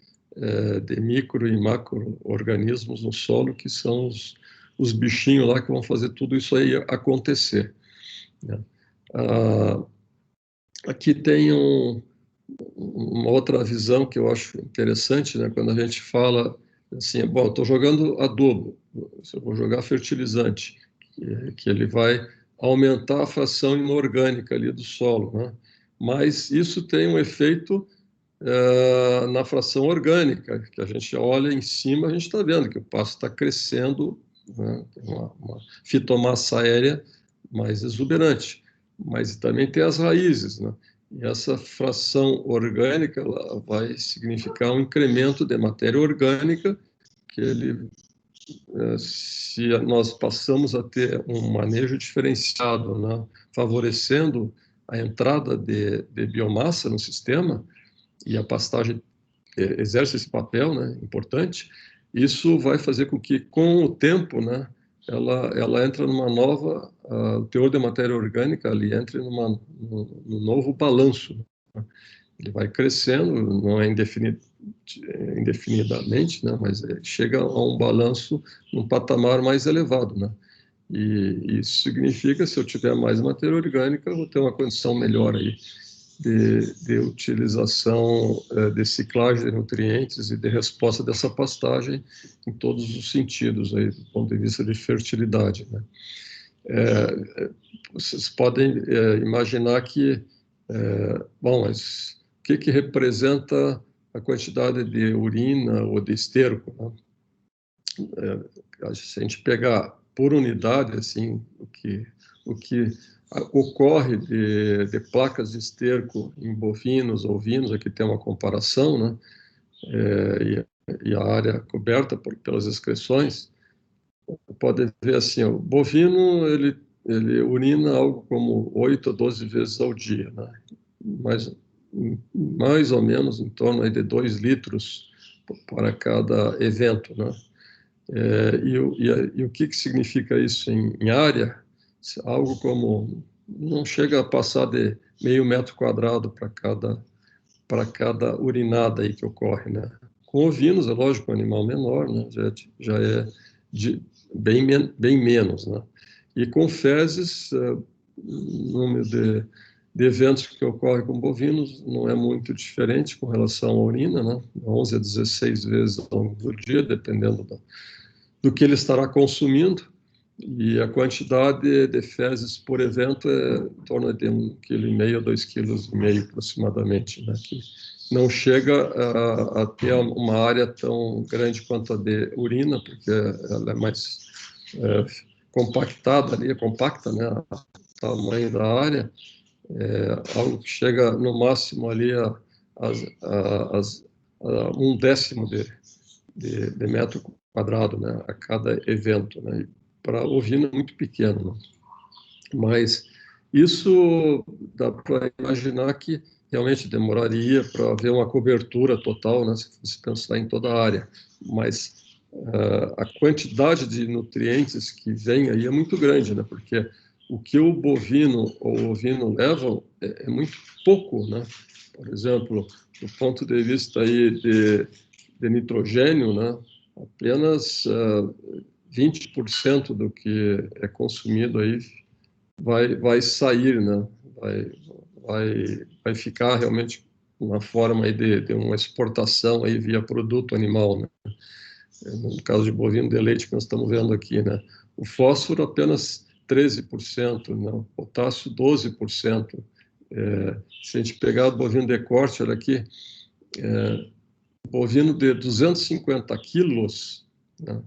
de micro e macro-organismos no solo, que são os bichinhos lá que vão fazer tudo isso aí acontecer, né? Aqui tem uma outra visão que eu acho interessante, né? Quando a gente fala assim, bom, estou jogando adubo, eu vou jogar fertilizante, que ele vai aumentar a fração inorgânica ali do solo, né? Mas isso tem um efeito na fração orgânica, que a gente olha em cima, a gente está vendo que o pasto está crescendo, né? Tem uma fitomassa aérea mais exuberante, mas também tem as raízes, né? E essa fração orgânica ela vai significar um incremento de matéria orgânica, que ele, se nós passamos a ter um manejo diferenciado, né? Favorecendo a entrada de biomassa no sistema, e a pastagem exerce esse papel, né, importante, isso vai fazer com que, com o tempo, ela entra numa nova, o teor de matéria orgânica ali entra num novo balanço, né? Ele vai crescendo, não é indefinidamente, né, mas chega a um balanço num patamar mais elevado, né? E isso significa, se eu tiver mais matéria orgânica, eu vou ter uma condição melhor aí de utilização, de ciclagem de nutrientes e de resposta dessa pastagem em todos os sentidos, aí, do ponto de vista de fertilidade, né? Vocês podem imaginar que, bom, mas o que representa a quantidade de urina ou de esterco, né? Se a gente pegar por unidade, assim, o que ocorre de placas de esterco em bovinos, ovinos, aqui tem uma comparação, né? E a área coberta pelas excreções, pode ver assim, o bovino, ele urina algo como 8 a 12 vezes ao dia, né? Mais ou menos em torno aí de 2 litros para cada evento, né? E o que significa isso em área? Algo como, não chega a passar de meio metro quadrado para cada urinada aí que ocorre, né? Com ovinos, é lógico, um animal menor, né? Já é bem menos, né? E com fezes, o número de eventos que ocorrem com bovinos não é muito diferente com relação à urina, né? 11 a 16 vezes ao longo do dia, dependendo do que ele estará consumindo. E a quantidade de fezes por evento é em torno de 1,5 kg a 2,5 kg aproximadamente, né? Que não chega a ter uma área tão grande quanto a de urina, porque ela é mais compactada ali, é compacta, né? O tamanho da área, algo que chega no máximo ali a 1/10 de metro quadrado, né? A cada evento, né? Para ovino é muito pequeno, né? Mas isso dá para imaginar que realmente demoraria para haver uma cobertura total, né, se fosse pensar em toda a área. Mas a quantidade de nutrientes que vem aí é muito grande, né, porque o que o bovino ou o ovino levam é muito pouco, né? Por exemplo, do ponto de vista aí de nitrogênio, né, apenas 20% do que é consumido aí vai sair, né? Vai ficar realmente uma forma aí de uma exportação aí via produto animal, né? No caso de bovino de leite que nós estamos vendo aqui, né? O fósforo apenas 13%, né? O potássio 12%. Se a gente pegar o bovino de corte, olha aqui, bovino de 250 quilos, né?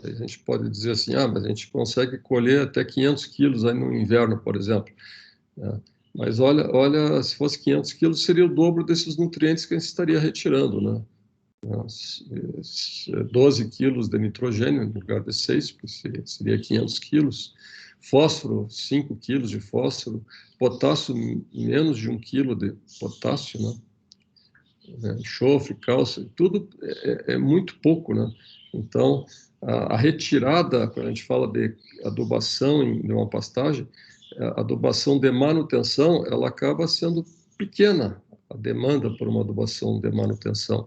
A gente pode dizer assim, mas a gente consegue colher até 500 quilos aí no inverno, por exemplo, né? Mas olha, se fosse 500 quilos, seria o dobro desses nutrientes que a gente estaria retirando, né? 12 quilos de nitrogênio no lugar de 6, porque seria 500 quilos. Fósforo, 5 quilos de fósforo. Potássio, menos de 1 quilo de potássio, né? Enxofre, cálcio, tudo é muito pouco, né? Então, a retirada, quando a gente fala de adubação de uma pastagem, a adubação de manutenção, ela acaba sendo pequena, a demanda por uma adubação de manutenção,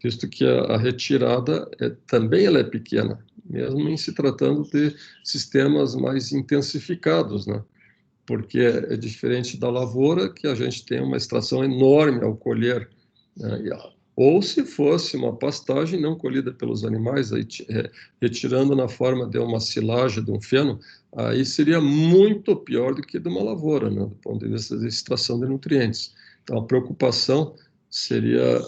visto que a retirada também ela é pequena, mesmo em se tratando de sistemas mais intensificados, né? Porque é diferente da lavoura, que a gente tem uma extração enorme ao colher, né? Ou se fosse uma pastagem não colhida pelos animais, aí, retirando na forma de uma silagem, de um feno, aí seria muito pior do que de uma lavoura, né, do ponto de vista de extração de nutrientes. Então, a preocupação seria,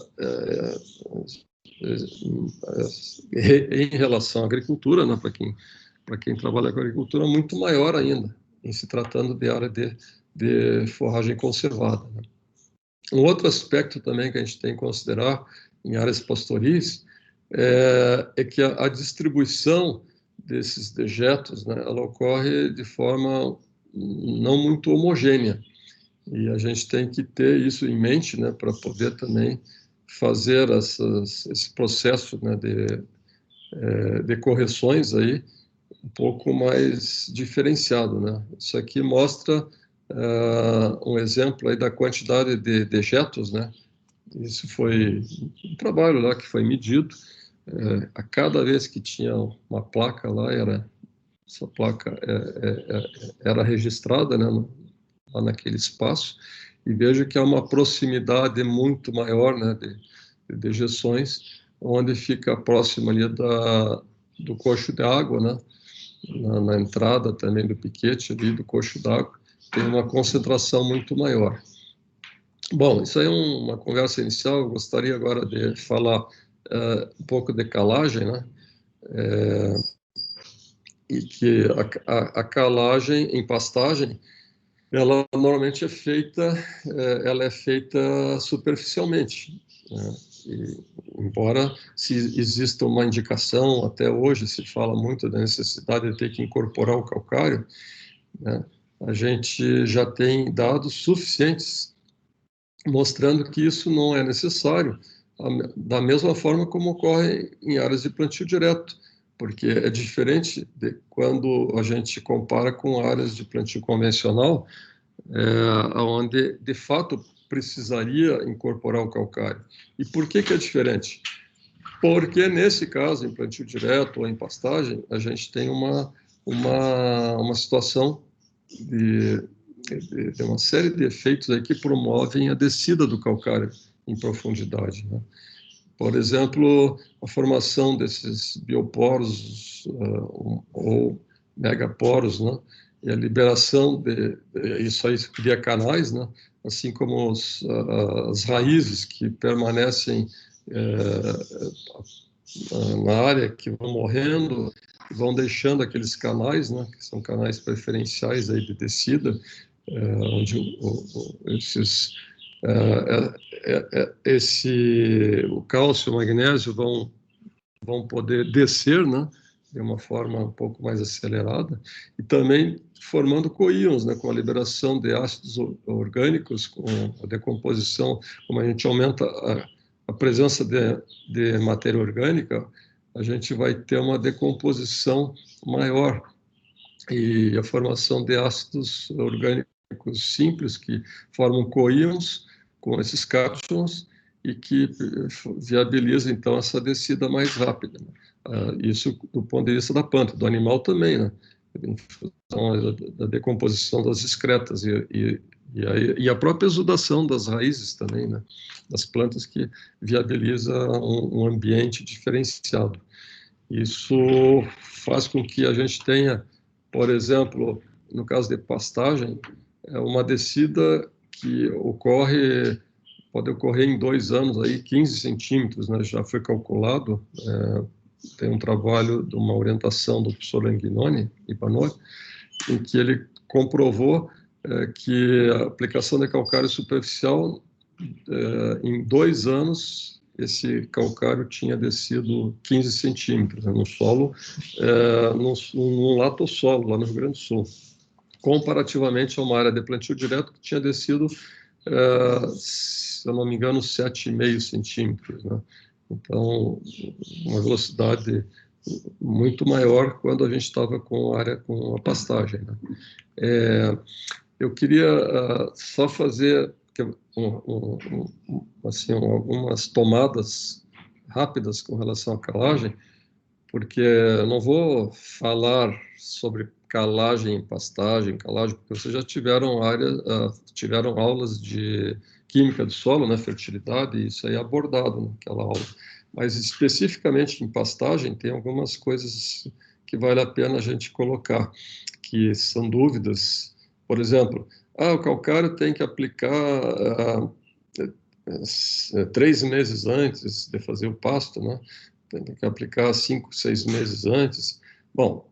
em relação à agricultura, né, para quem trabalha com agricultura, muito maior ainda, em se tratando de área de forragem conservada, né. Um outro aspecto também que a gente tem que considerar em áreas pastoris é que a distribuição desses dejetos, né, ela ocorre de forma não muito homogênea. E a gente tem que ter isso em mente, né, para poder também fazer esse processo, né, de correções aí um pouco mais diferenciado, né? Isso aqui mostra um exemplo aí da quantidade de dejetos, né? Isso foi um trabalho lá que foi medido. A cada vez que tinha uma placa lá, essa placa era registrada, né, lá naquele espaço, e vejo que há uma proximidade muito maior, né, de dejeções, onde fica próximo ali do coxo de água, né, na entrada também do piquete ali do coxo d'água, tem uma concentração muito maior. Bom, isso aí é uma conversa inicial. Eu gostaria agora de falar um pouco de calagem, né? E que a calagem em pastagem, ela normalmente ela é feita superficialmente, né? E, embora se exista uma indicação, até hoje se fala muito da necessidade de ter que incorporar o calcário, né? A gente já tem dados suficientes mostrando que isso não é necessário, da mesma forma como ocorre em áreas de plantio direto, porque é diferente de quando a gente compara com áreas de plantio convencional, onde de fato precisaria incorporar o calcário. E por que é diferente? Porque nesse caso, em plantio direto ou em pastagem, a gente tem uma situação de uma série de efeitos aí que promovem a descida do calcário em profundidade, né? Por exemplo, a formação desses bioporos ou megaporos, né? E a liberação isso aí cria canais, né? Assim como as raízes que permanecem na área, que vão morrendo, vão deixando aqueles canais, né? Que são canais preferenciais aí de descida, onde o cálcio e o magnésio vão poder descer, né? De uma forma um pouco mais acelerada, e também formando coíons, né, com a liberação de ácidos orgânicos, com a decomposição, como a gente aumenta a presença de matéria orgânica, a gente vai ter uma decomposição maior e a formação de ácidos orgânicos simples que formam coíons com esses cátions e que viabiliza, então, essa descida mais rápida, né? Isso do ponto de vista da planta, do animal também, né? Em função da decomposição das excretas e a própria exudação das raízes também, né? Das plantas, que viabiliza um ambiente diferenciado. Isso faz com que a gente tenha, por exemplo, no caso de pastagem, uma descida que pode ocorrer em 2 anos, aí 15 centímetros, né? Já foi calculado, tem um trabalho de uma orientação do professor Languinoni, Ipanor, em que ele comprovou que a aplicação de calcário superficial, em 2 anos, esse calcário tinha descido 15 centímetros, né, no solo, num latossolo, lá no Rio Grande do Sul, comparativamente a uma área de plantio direto que tinha descido, se eu não me engano, 7,5 centímetros, né? Então, uma velocidade muito maior quando a gente estava com a pastagem, né? Eu queria só fazer assim, algumas tomadas rápidas com relação à calagem, porque eu não vou falar sobre calagem em pastagem, porque vocês já tiveram aulas de química do solo, né, fertilidade, e isso aí é abordado naquela aula. Mas especificamente em pastagem tem algumas coisas que vale a pena a gente colocar, que são dúvidas. Por exemplo, o calcário tem que aplicar 3 meses antes de fazer o pasto, né? Tem que aplicar 5, 6 meses antes. Bom,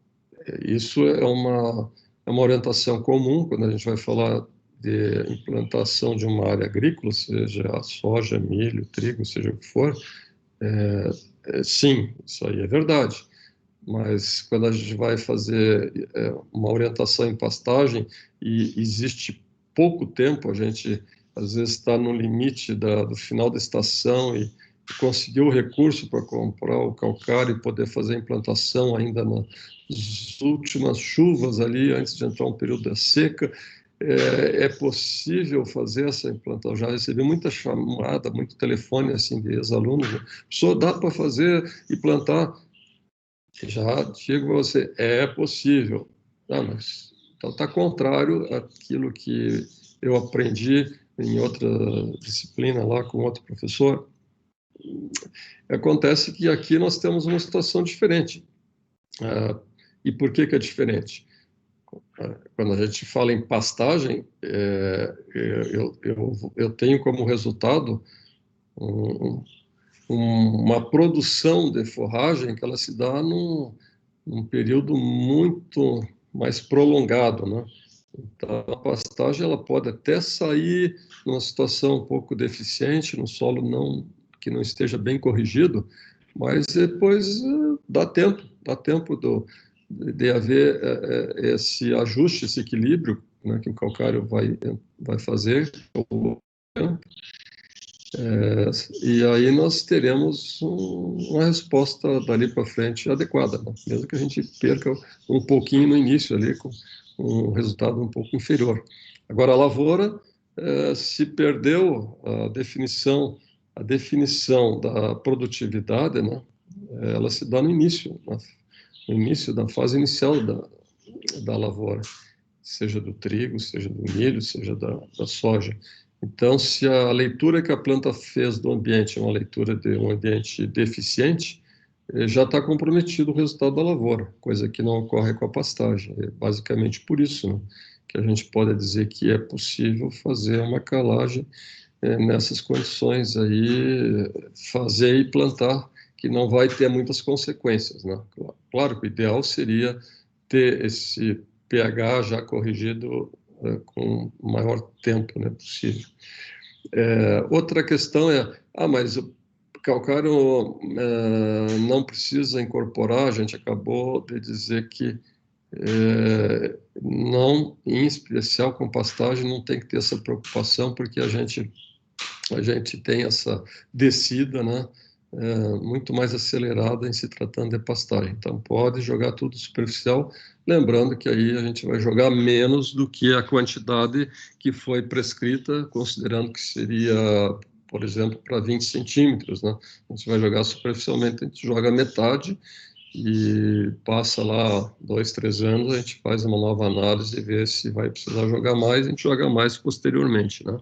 isso é uma orientação comum quando a gente vai falar de implantação de uma área agrícola, seja a soja, milho, trigo, seja o que for. Sim, isso aí é verdade. Mas quando a gente vai fazer uma orientação em pastagem e existe pouco tempo, a gente às vezes está no limite do final da estação e conseguiu o recurso para comprar o calcário e poder fazer a implantação ainda nas últimas chuvas ali, antes de entrar um período da seca. É possível fazer essa implantação. Já recebi muita chamada, muito telefone assim de ex-alunos, né? Só dá para fazer e plantar? Já digo a você, é possível. Mas então está contrário àquilo que eu aprendi em outra disciplina lá com outro professor. Acontece que aqui nós temos uma situação diferente. E por que é diferente? Quando a gente fala em pastagem, eu tenho como resultado uma produção de forragem que ela se dá num período muito mais prolongado, né? Então, a pastagem ela pode até sair numa situação um pouco deficiente, no solo que não esteja bem corrigido, mas depois dá tempo de haver esse ajuste, esse equilíbrio, né, que o calcário vai fazer. E aí nós teremos uma resposta dali para frente adequada, né? Mesmo que a gente perca um pouquinho no início ali, com um resultado um pouco inferior. Agora, a lavoura, se perdeu a definição da produtividade, né? Ela se dá no início da fase inicial da lavoura, seja do trigo, seja do milho, seja da soja. Então, se a leitura que a planta fez do ambiente é uma leitura de um ambiente deficiente, já está comprometido o resultado da lavoura, coisa que não ocorre com a pastagem. É basicamente por isso, né, que a gente pode dizer que é possível fazer uma calagem nessas condições aí, fazer e plantar, que não vai ter muitas consequências, né? Claro que o ideal seria ter esse pH já corrigido com o maior tempo, né, possível. Outra questão mas o calcário não precisa incorporar, a gente acabou de dizer que não, em especial com pastagem, não tem que ter essa preocupação, porque a gente tem essa descida, né, muito mais acelerada em se tratando de pastagem. Então, pode jogar tudo superficial, lembrando que aí a gente vai jogar menos do que a quantidade que foi prescrita, considerando que seria, por exemplo, para 20 centímetros, né? A gente vai jogar superficialmente, a gente joga metade e passa lá 2, 3 anos, a gente faz uma nova análise e vê se vai precisar jogar mais, a gente joga mais posteriormente, né?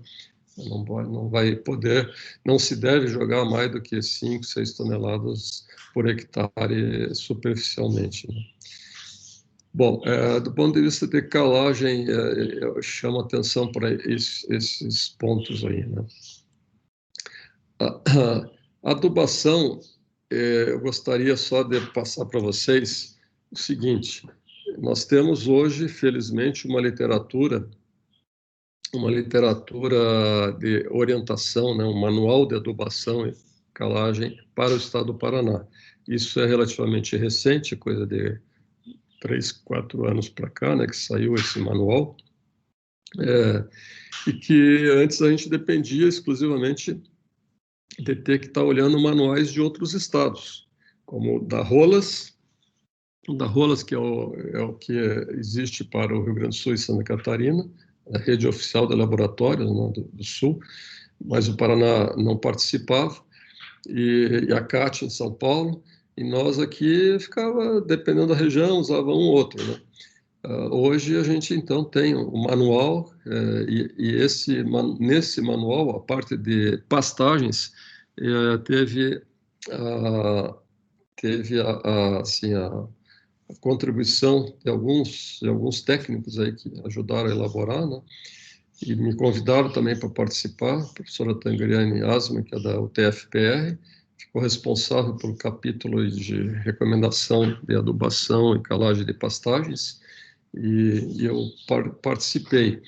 Não vai poder, não se deve jogar mais do que 5, 6 toneladas por hectare superficialmente, né? Bom, do ponto de vista de calagem, eu chamo atenção para esses pontos aí, né? A adubação, eu gostaria só de passar para vocês o seguinte: nós temos hoje, felizmente, uma literatura de orientação, né, um manual de adubação e calagem para o estado do Paraná. Isso é relativamente recente, coisa de 3, 4 anos para cá, né, que saiu esse manual, e que antes a gente dependia exclusivamente de ter que estar olhando manuais de outros estados, como o da Rolas, que é o que existe para o Rio Grande do Sul e Santa Catarina, a rede oficial de laboratórios, né, do Sul, mas o Paraná não participava, e a CAT em São Paulo, e nós aqui ficava, dependendo da região, usava um ou outro, né? Hoje a gente então tem um manual, nesse manual, a parte de pastagens, teve assim, a contribuição de alguns técnicos aí que ajudaram a elaborar, né? E me convidaram também para participar, a professora Tangriane Asma, que é da UTFPR, ficou responsável pelo capítulo de recomendação de adubação e calagem de pastagens, e eu participei.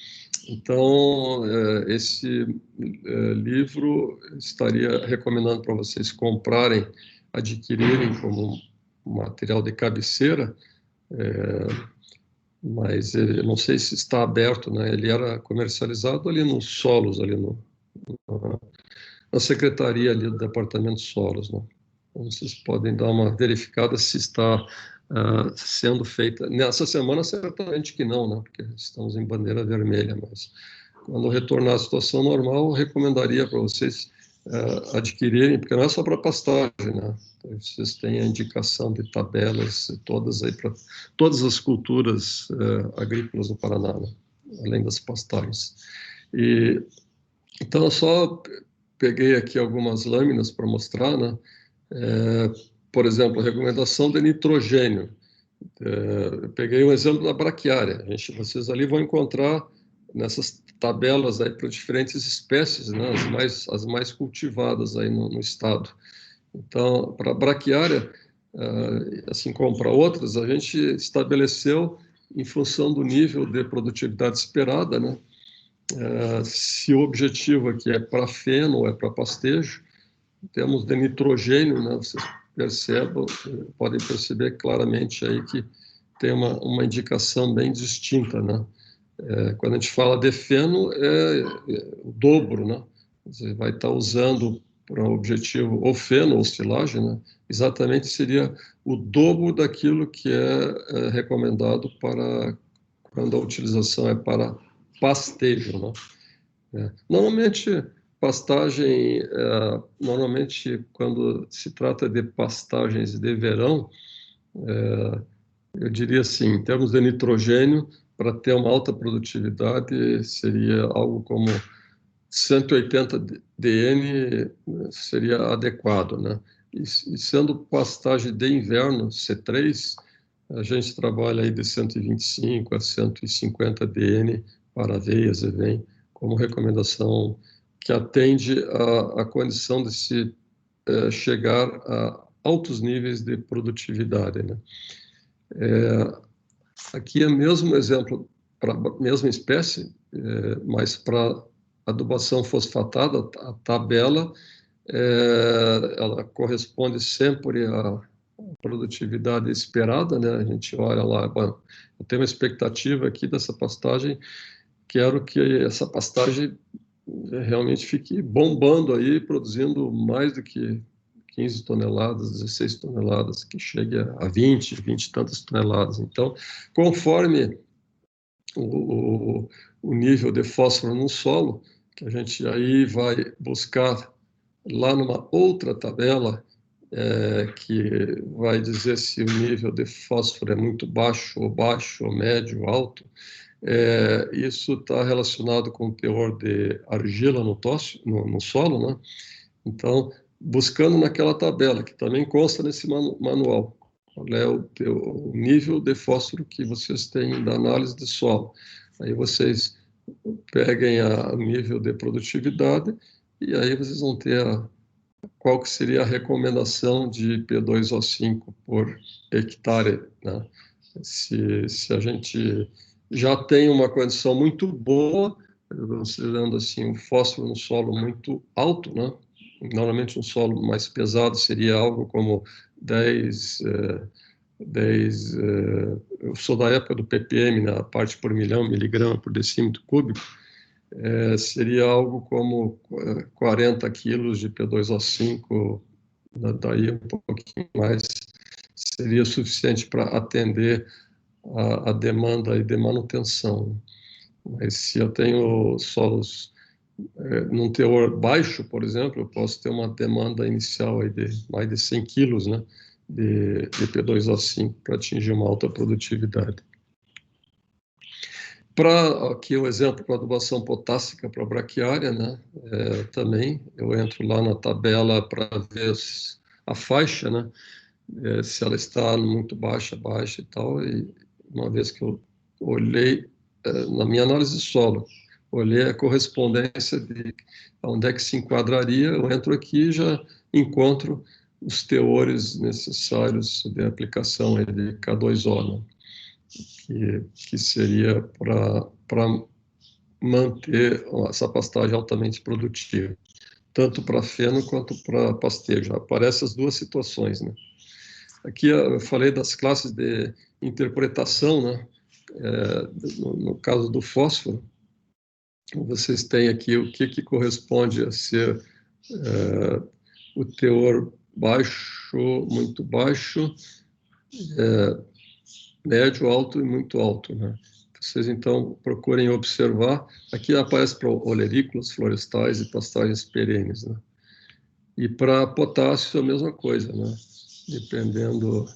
Então, esse livro estaria recomendando para vocês comprarem, adquirirem como material de cabeceira, mas eu não sei se está aberto, né? Ele era comercializado ali nos Solos, ali na secretaria ali do Departamento de Solos, né? Então, vocês podem dar uma verificada se está sendo feita. Nessa semana, certamente que não, né? Porque estamos em bandeira vermelha, mas quando retornar à situação normal, eu recomendaria para vocês adquirirem, porque não é só para pastagem, né? Então, vocês têm a indicação de tabelas todas aí para todas as culturas agrícolas do Paraná, né? Além das pastagens. Então, eu só peguei aqui algumas lâminas para mostrar, né? Por exemplo, a recomendação de nitrogênio. Eu peguei um exemplo da braquiária. Vocês ali vão encontrar nessas tabelas aí para diferentes espécies, né? As mais cultivadas aí no estado. Então, para a braquiária, assim como para outras, a gente estabeleceu em função do nível de produtividade esperada, né? Se o objetivo aqui é para feno ou é para pastejo, temos de nitrogênio, né? Vocês podem perceber claramente aí que tem uma indicação bem distinta, né? Quando a gente fala de feno, é o dobro, né? Você vai estar usando para o objetivo o feno, ou silagem, né? Exatamente seria o dobro daquilo que é recomendado para quando a utilização é para pastejo, né? Normalmente, pastagem, normalmente quando se trata de pastagens de verão, eu diria assim, em termos de nitrogênio, para ter uma alta produtividade, seria algo como 180 dN seria adequado, né? e sendo pastagem de inverno, C3, a gente trabalha aí de 125 a 150 DN para aveias e vem como recomendação que atende à condição de se chegar a altos níveis de produtividade, né? Aqui é o mesmo exemplo, para a mesma espécie, mas para adubação fosfatada, a tabela ela corresponde sempre à produtividade esperada, né? A gente olha lá, bom, eu tenho uma expectativa aqui dessa pastagem, quero que essa pastagem realmente fique bombando aí, produzindo mais do que 15 toneladas, 16 toneladas, que chegue a 20 e tantas toneladas. Então, conforme o nível de fósforo no solo, que a gente aí vai buscar lá numa outra tabela, que vai dizer se o nível de fósforo é muito baixo, ou médio, ou alto. Isso está relacionado com o teor de argila no solo, né? Então, buscando naquela tabela, que também consta nesse manual, qual é o nível de fósforo que vocês têm da análise de solo. Aí vocês peguem o nível de produtividade e aí vocês vão ter qual que seria a recomendação de P2O5 por hectare, né? Se a gente já tem uma condição muito boa, considerando assim o fósforo no solo muito alto, né? Normalmente um solo mais pesado seria algo como 10, eu sou da época do ppm, na parte por milhão, miligrama por decímetro cúbico, seria algo como 40 quilos de P2O5, daí um pouquinho mais, seria suficiente para atender a demanda de manutenção. Mas se eu tenho solos num teor baixo, por exemplo, eu posso ter uma demanda inicial aí de mais de 100 quilos, né, de P2O5 para atingir uma alta produtividade. Para aqui o exemplo para adubação potássica para braquiária, né, também eu entro lá na tabela para ver a faixa, né, se ela está muito baixa e tal, e uma vez que eu olhei na minha análise de solo, olhei a correspondência de onde é que se enquadraria, eu entro aqui e já encontro os teores necessários de aplicação de K2O, né? que seria para manter essa pastagem altamente produtiva, tanto para feno quanto para pastejo. Aparecem as duas situações, né? Aqui eu falei das classes de interpretação, né? No caso do fósforo, vocês têm aqui o que corresponde a ser o teor baixo, muito baixo, médio, alto e muito alto, né? Vocês, então, procurem observar. Aqui aparece para olerícolas florestais e pastagens perenes, né? E para potássio, a mesma coisa, né? Dependendo...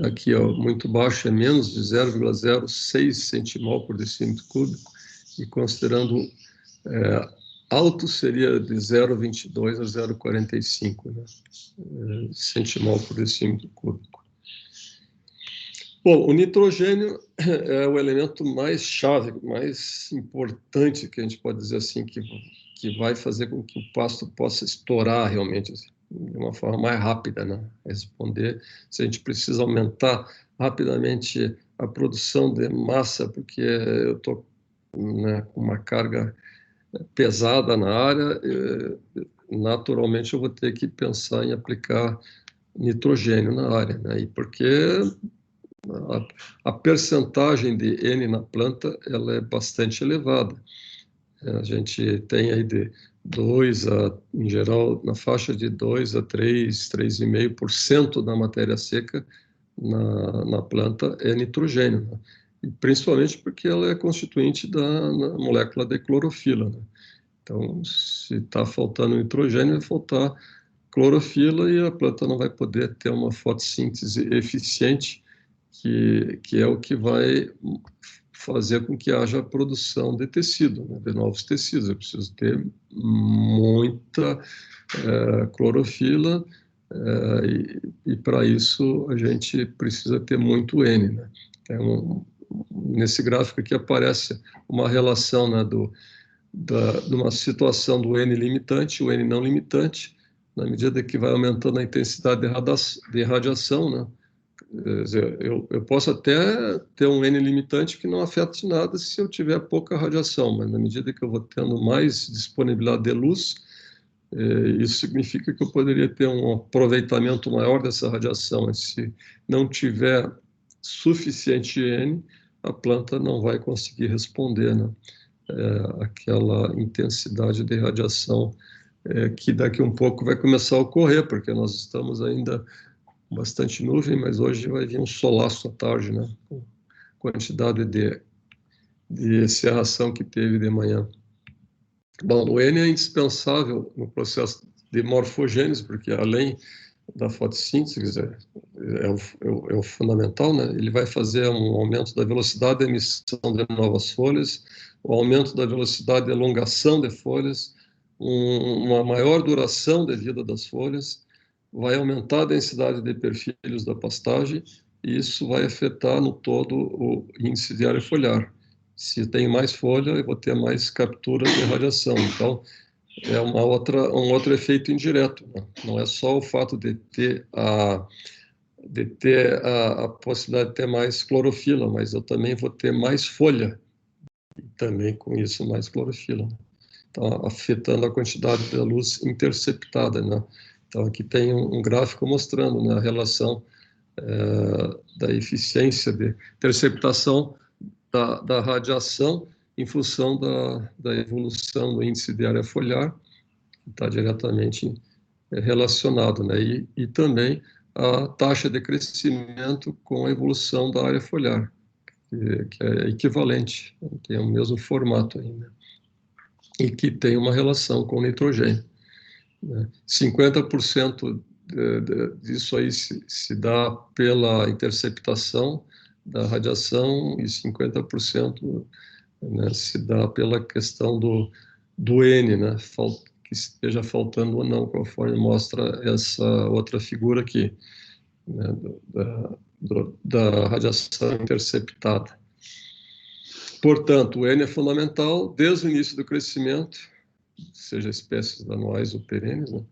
aqui, ó, muito baixo é menos de 0,06 centimol por decímetro cúbico, e considerando alto seria de 0,22 a 0,45, né? Centimol por decímetro cúbico. Bom, o nitrogênio é o elemento mais chave, mais importante, que a gente pode dizer assim, que vai fazer com que o pasto possa estourar realmente, assim, de uma forma mais rápida, né? Responder se a gente precisa aumentar rapidamente a produção de massa, porque eu estou, né, com uma carga pesada na área, naturalmente eu vou ter que pensar em aplicar nitrogênio na área, né? E porque a percentagem de N na planta ela é bastante elevada. A gente tem aí de 2 a, em geral, na faixa de 2 a 3,5% da matéria seca na planta é nitrogênio, né? E principalmente porque ela é constituinte da molécula de clorofila, né? Então, se está faltando nitrogênio, vai faltar clorofila e a planta não vai poder ter uma fotossíntese eficiente, que é o que vai fazer com que haja produção de tecido, né, de novos tecidos. Eu preciso ter muita clorofila, e para isso a gente precisa ter muito N, né? Nesse gráfico aqui aparece uma relação, né, de uma situação do N limitante e o N não limitante, na medida que vai aumentando a intensidade de radiação, né? Eu posso até ter um N limitante que não afeta nada se eu tiver pouca radiação, mas na medida que eu vou tendo mais disponibilidade de luz, isso significa que eu poderia ter um aproveitamento maior dessa radiação. E se não tiver suficiente N, a planta não vai conseguir responder, né? Aquela intensidade de radiação que daqui um pouco vai começar a ocorrer, porque nós estamos ainda bastante nuvem, mas hoje vai vir um solaço à tarde, né? Com quantidade de cerração que teve de manhã. Bom, o N é indispensável no processo de morfogênese, porque além da fotossíntese, é o fundamental, né? Ele vai fazer um aumento da velocidade de emissão de novas folhas, o aumento da velocidade de elongação de folhas, uma maior duração de vida das folhas, vai aumentar a densidade de perfilhos da pastagem, e isso vai afetar no todo o índice de área foliar. Se tem mais folha, eu vou ter mais captura de radiação. Então, é um outro efeito indireto, né? Não é só o fato de ter a possibilidade de ter mais clorofila, mas eu também vou ter mais folha, e também com isso mais clorofila. Então, afetando a quantidade de luz interceptada, né? Então, aqui tem um gráfico mostrando, né, a relação da eficiência de interceptação da radiação em função da evolução do índice de área foliar, que está diretamente relacionado, né? E também a taxa de crescimento com a evolução da área foliar, que é equivalente, que é o mesmo formato ainda, e que tem uma relação com o nitrogênio, né? 50% disso aí se dá pela interceptação da radiação e 50%, né, se dá pela questão do N, né, que esteja faltando ou não, conforme mostra essa outra figura aqui, né, da radiação interceptada. Portanto, o N é fundamental desde o início do crescimento, seja espécies anuais ou perenes, né,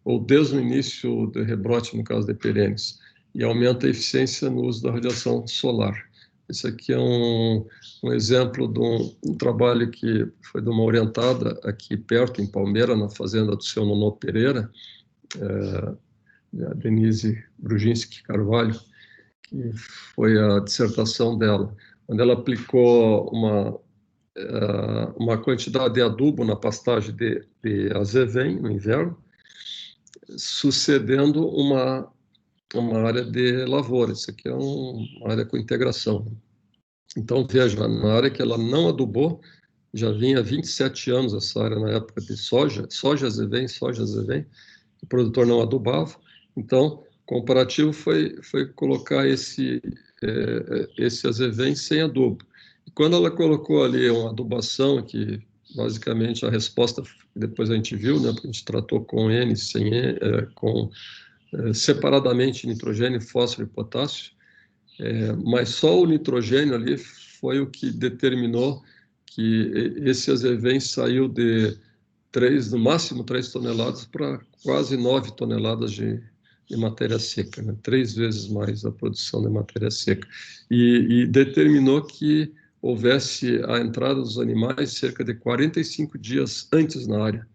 ou desde o início do rebrote, no caso de perenes, e aumenta a eficiência no uso da radiação solar. Esse aqui é um exemplo de um trabalho que foi de uma orientada aqui perto, em Palmeira, na fazenda do seu Nonô Pereira, a Denise Brujinski Carvalho, que foi a dissertação dela, onde ela aplicou uma quantidade de adubo na pastagem de azevém no inverno, sucedendo uma área de lavoura. Isso aqui é uma área com integração. Então, veja, na área que ela não adubou, já vinha 27 anos essa área na época de soja azevém, o produtor não adubava. Então, comparativo foi colocar esse azevém sem adubo. E quando ela colocou ali uma adubação, que basicamente a resposta, depois a gente viu, né, porque a gente tratou com N, sem N, separadamente nitrogênio, fósforo e potássio, mas só o nitrogênio ali foi o que determinou que esse azevém saiu de no máximo 3 toneladas para quase 9 toneladas de matéria seca, né? 3 vezes mais a produção de matéria seca. E determinou que houvesse a entrada dos animais cerca de 45 dias antes na área,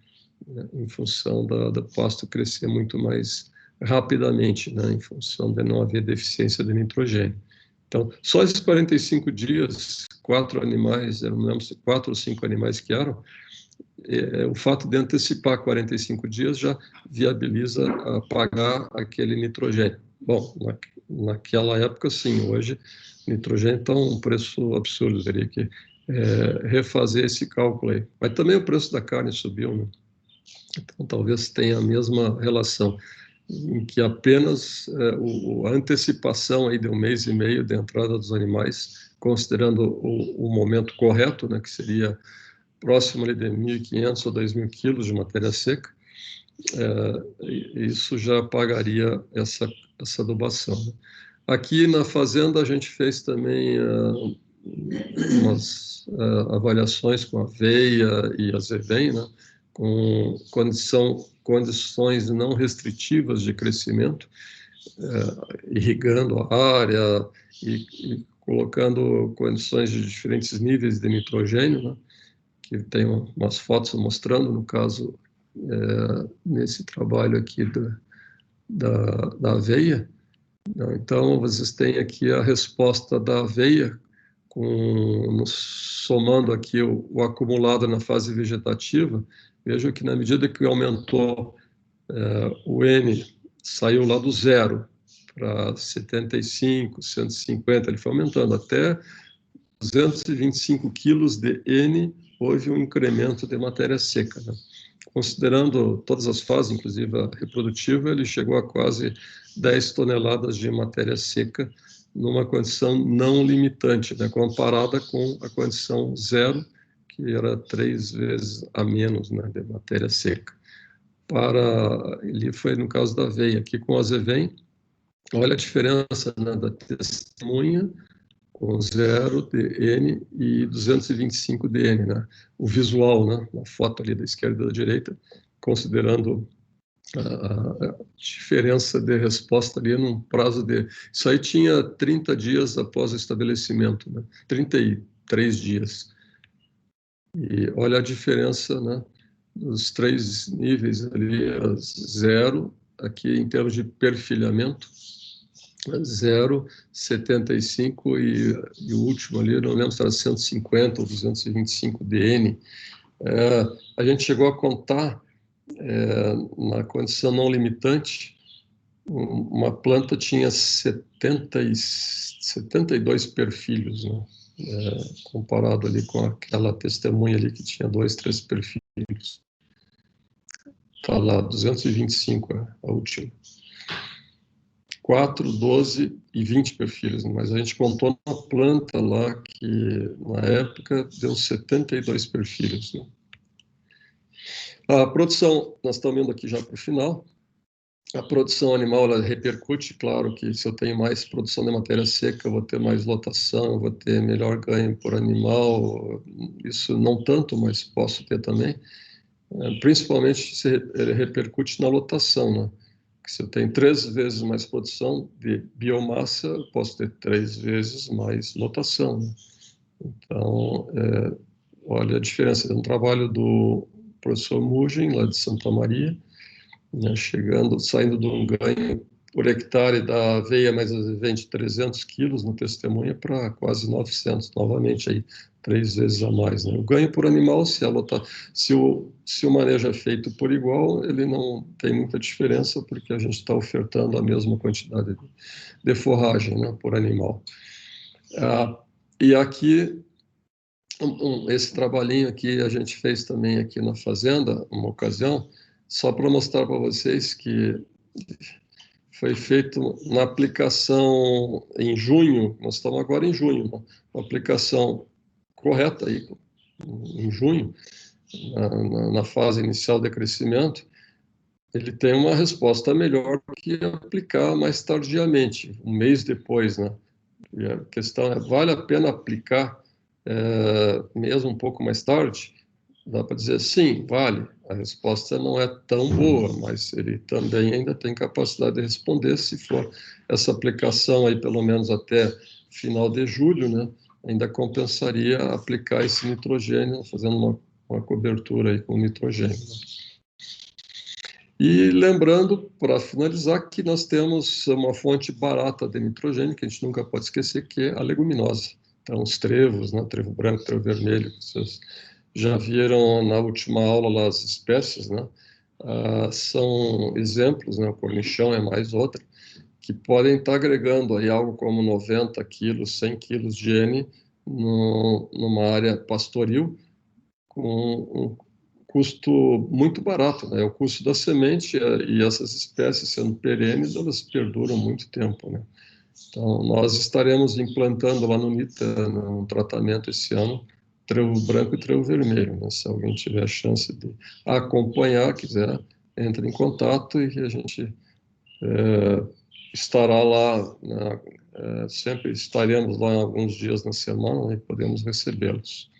né? Em função do pasto crescer muito mais rapidamente, né? Em função de não haver deficiência de nitrogênio. Então, só esses 45 dias, 4 animais, eu não lembro se 4 ou 5 animais que eram, o fato de antecipar 45 dias já viabiliza pagar aquele nitrogênio. Bom, naquela época, sim. Hoje, nitrogênio está um preço absurdo. Teria que refazer esse cálculo aí. Mas também o preço da carne subiu, né? Então, talvez tenha a mesma relação, em que apenas a antecipação aí de 1 mês e meio de entrada dos animais considerando o momento correto, né, que seria próximo ali de 1.500 ou 2.000 quilos de matéria seca, isso já pagaria essa adubação, né? Aqui na fazenda a gente fez também umas avaliações com aveia e azevém, né, com condições não restritivas de crescimento, irrigando a área e colocando condições de diferentes níveis de nitrogênio, né, que tem umas fotos mostrando, no caso, nesse trabalho aqui da aveia. Então, vocês têm aqui a resposta da aveia, somando aqui o acumulado na fase vegetativa. Vejam que na medida que aumentou o N, saiu lá do 0 para 75, 150, ele foi aumentando até 225 quilos de N, houve um incremento de matéria seca, né? Considerando todas as fases, inclusive a reprodutiva, ele chegou a quase 10 toneladas de matéria seca numa condição não limitante, né, comparada com a condição 0, que era 3 vezes a menos, né, de matéria seca. Ele foi no caso da aveia. Aqui com a azevém, olha a diferença, né, da testemunha com 0 dN e 225 dN, né? O visual, né? Uma foto ali da esquerda e da direita, considerando a diferença de resposta ali num prazo de... Isso aí tinha 30 dias após o estabelecimento, né? 33 dias. E olha a diferença, né, dos 3 níveis ali, 0, aqui em termos de perfilhamento, 0, 75 e o último ali, não lembro se era 150 ou 225 dN. A gente chegou a contar, na condição não limitante, uma planta tinha 72 perfilhos, né? Comparado ali com aquela testemunha ali que tinha 2, 3 perfilhos. Está lá, 225 a última. 4, 12 e 20 perfilhos, mas a gente contou uma planta lá que, na época, deu 72 perfilhos, né? A produção, nós estamos indo aqui já para o final. A produção animal, ela repercute, claro que se eu tenho mais produção de matéria seca, eu vou ter mais lotação, eu vou ter melhor ganho por animal, isso não tanto, mas posso ter também. Principalmente se repercute na lotação, né? Se eu tenho 3 vezes mais produção de biomassa, eu posso ter 3 vezes mais lotação, né? Então, olha a diferença. É um trabalho do professor Mugem, lá de Santa Maria, né, saindo de um ganho por hectare da aveia mais azevém de 300 quilos no testemunha para quase 900, novamente aí 3 vezes a mais, né? O ganho por animal, se o manejo é feito por igual, ele não tem muita diferença, porque a gente está ofertando a mesma quantidade de forragem, né, por animal. E aqui, esse trabalhinho aqui a gente fez também aqui na fazenda, uma ocasião, só para mostrar para vocês que foi feito na aplicação em junho, nós estamos agora em junho, né? Uma aplicação correta aí, em junho, na fase inicial de crescimento, ele tem uma resposta melhor que aplicar mais tardiamente, um mês depois, né? E a questão é, vale a pena aplicar mesmo um pouco mais tarde? Dá para dizer sim, vale. A resposta não é tão boa, mas ele também ainda tem capacidade de responder se for essa aplicação aí pelo menos até final de julho, né? Ainda compensaria aplicar esse nitrogênio, fazendo uma cobertura aí com nitrogênio, né? E lembrando, para finalizar, que nós temos uma fonte barata de nitrogênio, que a gente nunca pode esquecer, que é a leguminosa. Então, os trevos, né? Trevo branco, trevo vermelho, vocês já viram na última aula lá as espécies, né? São exemplos, né? O cornichão é mais outra, que podem estar agregando aí algo como 90 quilos, 100 quilos de N numa área pastoril, com um custo muito barato, né? O custo da semente, e essas espécies sendo perenes, elas perduram muito tempo, né? Então, nós estaremos implantando lá no NITA, no tratamento esse ano, trevo branco e trevo vermelho, né? Se alguém tiver a chance de acompanhar, quiser, entre em contato e a gente estará lá, né? Sempre estaremos lá alguns dias na semana, né? E podemos recebê-los.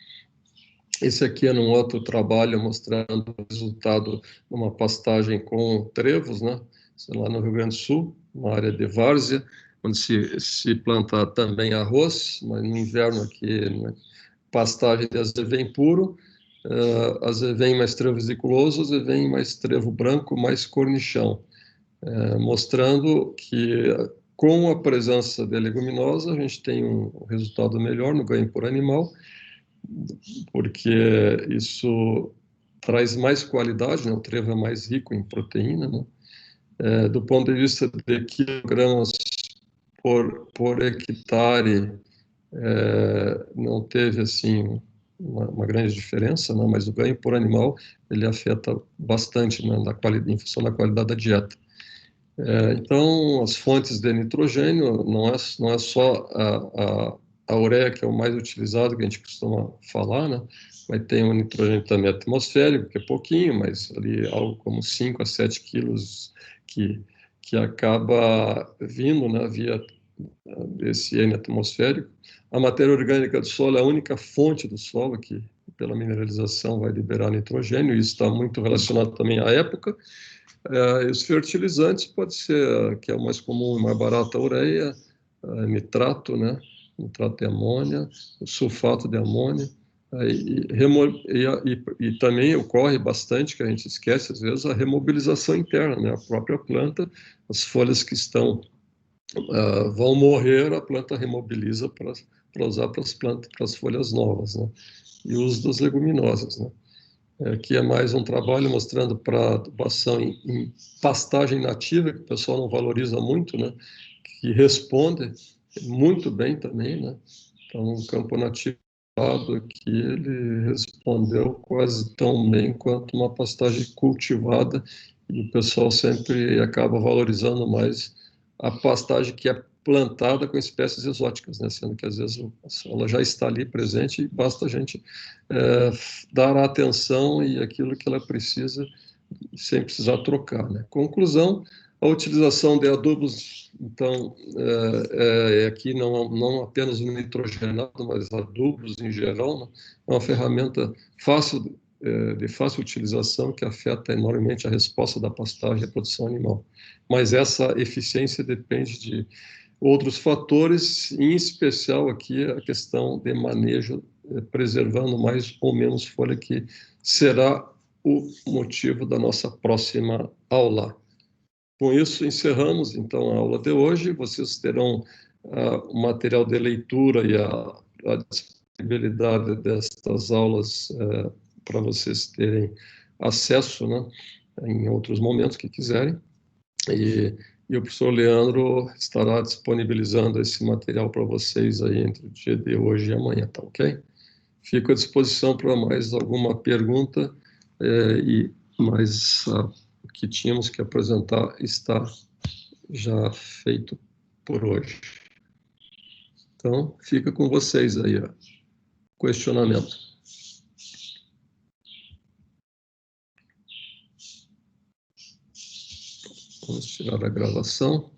Esse aqui é num outro trabalho mostrando o resultado de uma pastagem com trevos, né? Lá no Rio Grande do Sul, na área de várzea, onde se planta também arroz, mas no inverno aqui, né? Pastagem de azevém puro, azevém mais trevo vesiculoso, azevém mais trevo branco, mais cornichão, mostrando que com a presença de leguminosa a gente tem um resultado melhor no ganho por animal, porque isso traz mais qualidade, né? O trevo é mais rico em proteína, né? Do ponto de vista de quilogramas por hectare, não teve assim uma grande diferença, né? Mas o ganho por animal ele afeta bastante, né? Em função da qualidade da dieta. Então, as fontes de nitrogênio não é só a ureia, que é o mais utilizado, que a gente costuma falar, né? Mas tem o nitrogênio também atmosférico, que é pouquinho, mas ali algo como 5 a 7 quilos que acaba vindo, né, via esse N atmosférico. A matéria orgânica do solo é a única fonte do solo que, pela mineralização, vai liberar nitrogênio, e isso está muito relacionado também à época. Os fertilizantes pode ser, que é o mais comum e mais barato, a ureia, nitrato, né? Nitrato de amônia, o sulfato de amônia. E também ocorre bastante, que a gente esquece às vezes, a remobilização interna, né? A própria planta, as folhas que estão vão morrer, a planta remobiliza para usar para as folhas novas, né? E o uso das leguminosas, né? Aqui é mais um trabalho mostrando para adubação em pastagem nativa, que o pessoal não valoriza muito, né? Que responde muito bem também, né? Então, um campo nativo aqui, ele respondeu quase tão bem quanto uma pastagem cultivada, e o pessoal sempre acaba valorizando mais a pastagem que é plantada com espécies exóticas, né? Sendo que às vezes ela já está ali presente e basta a gente dar a atenção e aquilo que ela precisa sem precisar trocar, né? Conclusão: a utilização de adubos, então, aqui não apenas o nitrogenado, mas adubos em geral, né? É uma ferramenta fácil, de fácil utilização, que afeta enormemente a resposta da pastagem à produção animal. Mas essa eficiência depende de outros fatores, em especial aqui a questão de manejo, preservando mais ou menos folha, que será o motivo da nossa próxima aula. Com isso, encerramos, então, a aula de hoje. Vocês terão o material de leitura e a disponibilidade destas aulas para vocês terem acesso, né, em outros momentos que quiserem. E o professor Leandro estará disponibilizando esse material para vocês aí entre o dia de hoje e amanhã, tá ok? Fico à disposição para mais alguma pergunta, e mais o que tínhamos que apresentar está já feito por hoje. Então, fica com vocês aí, ó. Questionamento. Vamos tirar a gravação.